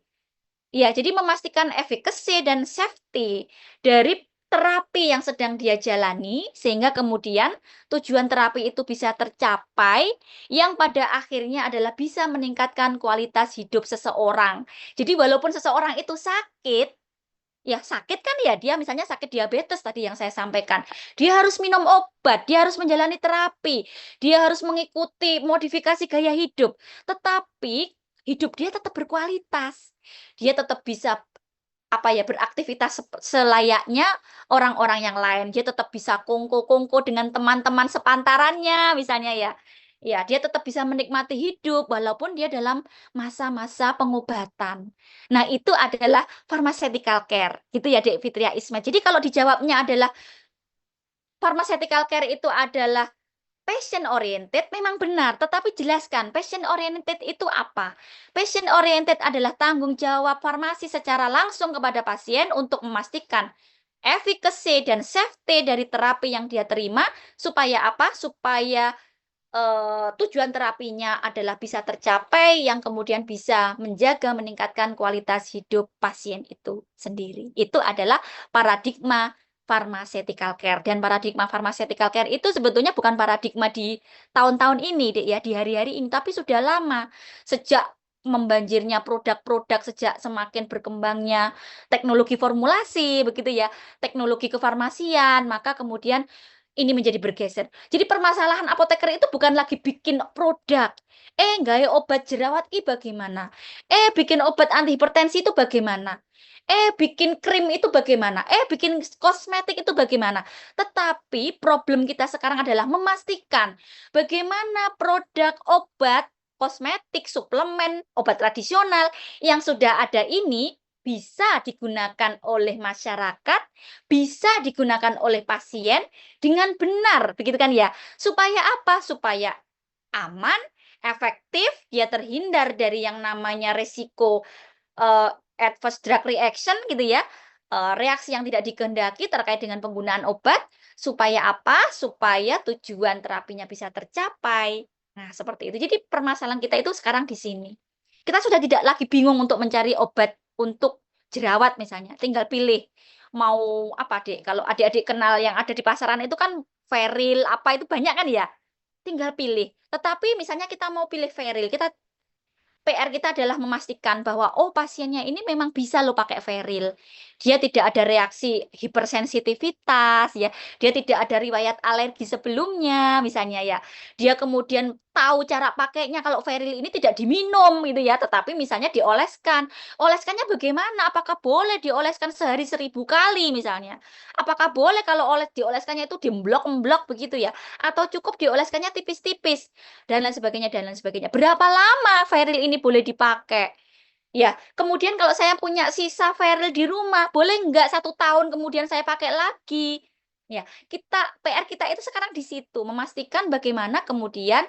Ya, jadi memastikan efficacy dan safety dari terapi yang sedang dia jalani, sehingga kemudian tujuan terapi itu bisa tercapai, yang pada akhirnya adalah bisa meningkatkan kualitas hidup seseorang. Jadi walaupun seseorang itu sakit, ya sakit kan ya, dia misalnya sakit diabetes tadi yang saya sampaikan, dia harus minum obat, dia harus menjalani terapi, dia harus mengikuti modifikasi gaya hidup, tetapi hidup dia tetap berkualitas. Dia tetap bisa apa ya beraktivitas selayaknya orang-orang yang lain. Dia tetap bisa kongko-kongko dengan teman-teman sepantarannya misalnya ya. Ya, dia tetap bisa menikmati hidup walaupun dia dalam masa-masa pengobatan. Nah, itu adalah pharmaceutical care. Gitu ya, Dek Fitria Isma. Jadi kalau dijawabnya adalah pharmaceutical care itu adalah Patient oriented memang benar, tetapi jelaskan patient oriented itu apa? Patient oriented adalah tanggung jawab farmasi secara langsung kepada pasien untuk memastikan efficacy dan safety dari terapi yang dia terima supaya apa? Supaya tujuan terapinya adalah bisa tercapai yang kemudian bisa menjaga meningkatkan kualitas hidup pasien itu sendiri. Itu adalah paradigma pharmaceutical care dan paradigma pharmaceutical care itu sebetulnya bukan paradigma di tahun-tahun ini, Dek, ya, di hari-hari ini, tapi sudah lama. Sejak membanjirnya produk-produk, sejak semakin berkembangnya teknologi formulasi begitu ya, teknologi kefarmasian, maka kemudian ini menjadi bergeser. Jadi permasalahan apoteker itu bukan lagi bikin produk. Nggawe obat jerawat ki bagaimana? Bikin obat anti hipertensi itu bagaimana? Bikin krim itu bagaimana? Bikin kosmetik itu bagaimana? Tetapi problem kita sekarang adalah memastikan bagaimana produk obat, kosmetik, suplemen, obat tradisional yang sudah ada ini bisa digunakan oleh masyarakat, bisa digunakan oleh pasien dengan benar, begitu kan ya? Supaya apa? Supaya aman, efektif, dia terhindar dari yang namanya resiko adverse drug reaction gitu ya. Reaksi yang tidak dikehendaki terkait dengan penggunaan obat, supaya apa? Supaya tujuan terapinya bisa tercapai. Nah, seperti itu. Jadi permasalahan kita itu sekarang di sini. Kita sudah tidak lagi bingung untuk mencari obat untuk jerawat misalnya, tinggal pilih mau apa, Dek. Kalau adik-adik kenal yang ada di pasaran itu kan Feril apa itu banyak kan ya? Tinggal pilih. Tetapi misalnya kita mau pilih Feril, PR kita adalah memastikan bahwa pasiennya ini memang bisa loh pakai Feril. Dia tidak ada reaksi hipersensitivitas ya. Dia tidak ada riwayat alergi sebelumnya misalnya ya. Dia kemudian tahu cara pakainya kalau Feril ini tidak diminum gitu ya, tetapi misalnya dioleskan. Oleskannya bagaimana? Apakah boleh dioleskan sehari 1000 kali misalnya? Apakah boleh kalau dioleskannya itu dimblok-blok begitu ya? Atau cukup dioleskannya tipis-tipis? Dan lain sebagainya dan lain sebagainya. Berapa lama Feril ini boleh dipakai? Ya, kemudian kalau saya punya sisa Feril di rumah, boleh nggak 1 tahun kemudian saya pakai lagi? Ya, PR kita itu sekarang di situ, memastikan bagaimana kemudian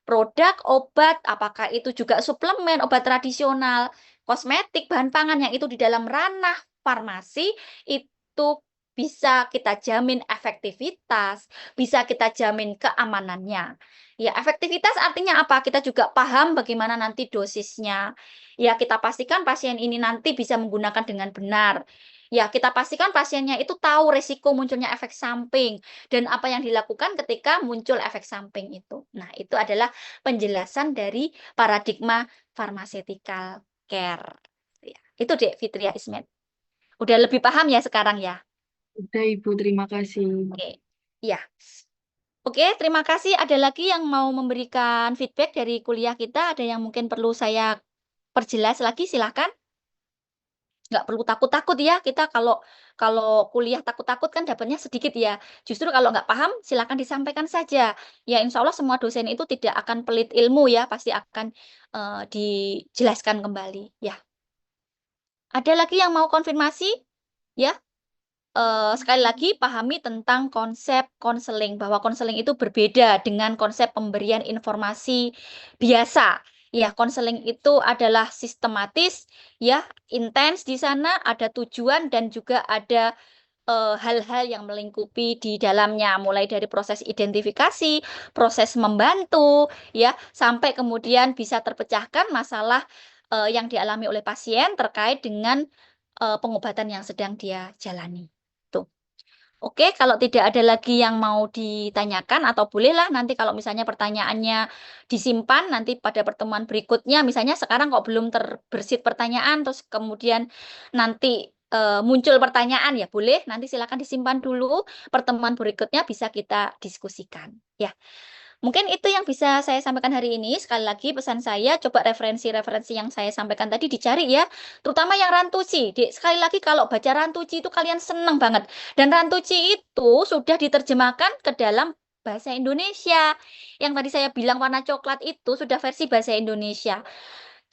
produk, obat, apakah itu juga suplemen, obat tradisional, kosmetik, bahan pangan yang itu di dalam ranah farmasi, itu bisa kita jamin efektivitas, bisa kita jamin keamanannya. Ya, efektivitas artinya apa? Kita juga paham bagaimana nanti dosisnya. Ya, kita pastikan pasien ini nanti bisa menggunakan dengan benar. Ya, kita pastikan pasiennya itu tahu resiko munculnya efek samping dan apa yang dilakukan ketika muncul efek samping itu. Nah, itu adalah penjelasan dari paradigma pharmaceutical care. Ya, itu Dek Fitria Ismet. Udah lebih paham ya sekarang ya? Udah Ibu, terima kasih. Oke. Ya. Oke, terima kasih. Ada lagi yang mau memberikan feedback dari kuliah kita? Ada yang mungkin perlu saya perjelas lagi? Silahkan. Nggak perlu takut-takut ya. Kita kalau kuliah takut-takut kan dapatnya sedikit ya. Justru kalau nggak paham, silakan disampaikan saja. Ya, insya Allah semua dosen itu tidak akan pelit ilmu ya. Pasti akan dijelaskan kembali. Ya. Ada lagi yang mau konfirmasi? Ya. Sekali lagi pahami tentang konsep konseling, bahwa konseling itu berbeda dengan konsep pemberian informasi biasa. Ya, konseling itu adalah sistematis, ya, intens di sana, ada tujuan dan juga ada hal-hal yang melingkupi di dalamnya, mulai dari proses identifikasi, proses membantu, ya, sampai kemudian bisa terpecahkan masalah yang dialami oleh pasien terkait dengan pengobatan yang sedang dia jalani. Oke, kalau tidak ada lagi yang mau ditanyakan atau bolehlah nanti kalau misalnya pertanyaannya disimpan nanti pada pertemuan berikutnya, misalnya sekarang kok belum terbersit pertanyaan, terus kemudian nanti muncul pertanyaan ya boleh, nanti silakan disimpan dulu, pertemuan berikutnya bisa kita diskusikan. Ya. Mungkin itu yang bisa saya sampaikan hari ini. Sekali lagi pesan saya, coba referensi-referensi yang saya sampaikan tadi dicari ya. Terutama yang Rantuci. Sekali lagi kalau baca Rantuci itu kalian seneng banget. Dan Rantuci itu sudah diterjemahkan ke dalam bahasa Indonesia. Yang tadi saya bilang warna coklat itu sudah versi bahasa Indonesia.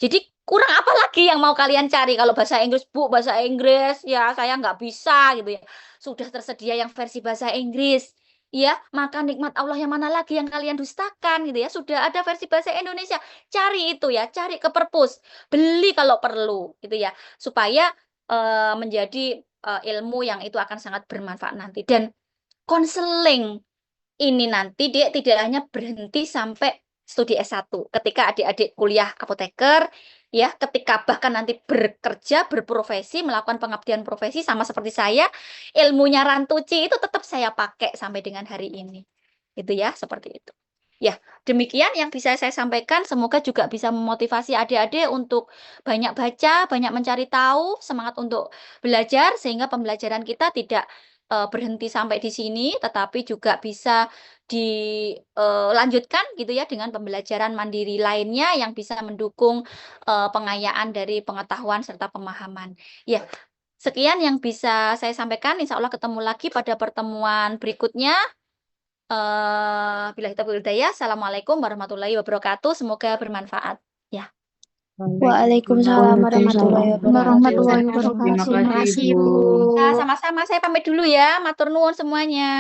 Jadi kurang apa lagi yang mau kalian cari? Kalau bahasa Inggris, Bu, bahasa Inggris, ya saya nggak bisa gitu ya. Sudah tersedia yang versi bahasa Inggris. ya, maka nikmat Allah yang mana lagi yang kalian dustakan gitu ya. Sudah ada versi bahasa Indonesia. Cari itu ya, cari ke perpus, beli kalau perlu gitu ya. Supaya menjadi ilmu yang itu akan sangat bermanfaat nanti. Dan konseling ini nanti dia tidak hanya berhenti sampai studi S1. Ketika adik-adik kuliah apoteker, ya, ketika bahkan nanti bekerja, berprofesi, melakukan pengabdian profesi sama seperti saya, ilmunya Rantuci itu tetap saya pakai sampai dengan hari ini. Gitu ya, seperti itu. Ya, demikian yang bisa saya sampaikan. Semoga juga bisa memotivasi adik-adik untuk banyak baca, banyak mencari tahu, semangat untuk belajar, sehingga pembelajaran kita tidak berhenti sampai di sini, tetapi juga bisa dilanjutkan gitu ya dengan pembelajaran mandiri lainnya yang bisa mendukung pengayaan dari pengetahuan serta pemahaman. Ya, sekian yang bisa saya sampaikan. Insya Allah ketemu lagi pada pertemuan berikutnya. Billahi taufiq wal hidayah. Assalamualaikum warahmatullahi wabarakatuh. Semoga bermanfaat. Ya. Waalaikumsalam warahmatullahi Warahmatullahi wabarakatuh. Terima wabarakatuh. kasih, Makasih, Ibu. Bu. Nah, sama-sama saya pamit dulu ya. Matur nuwun semuanya.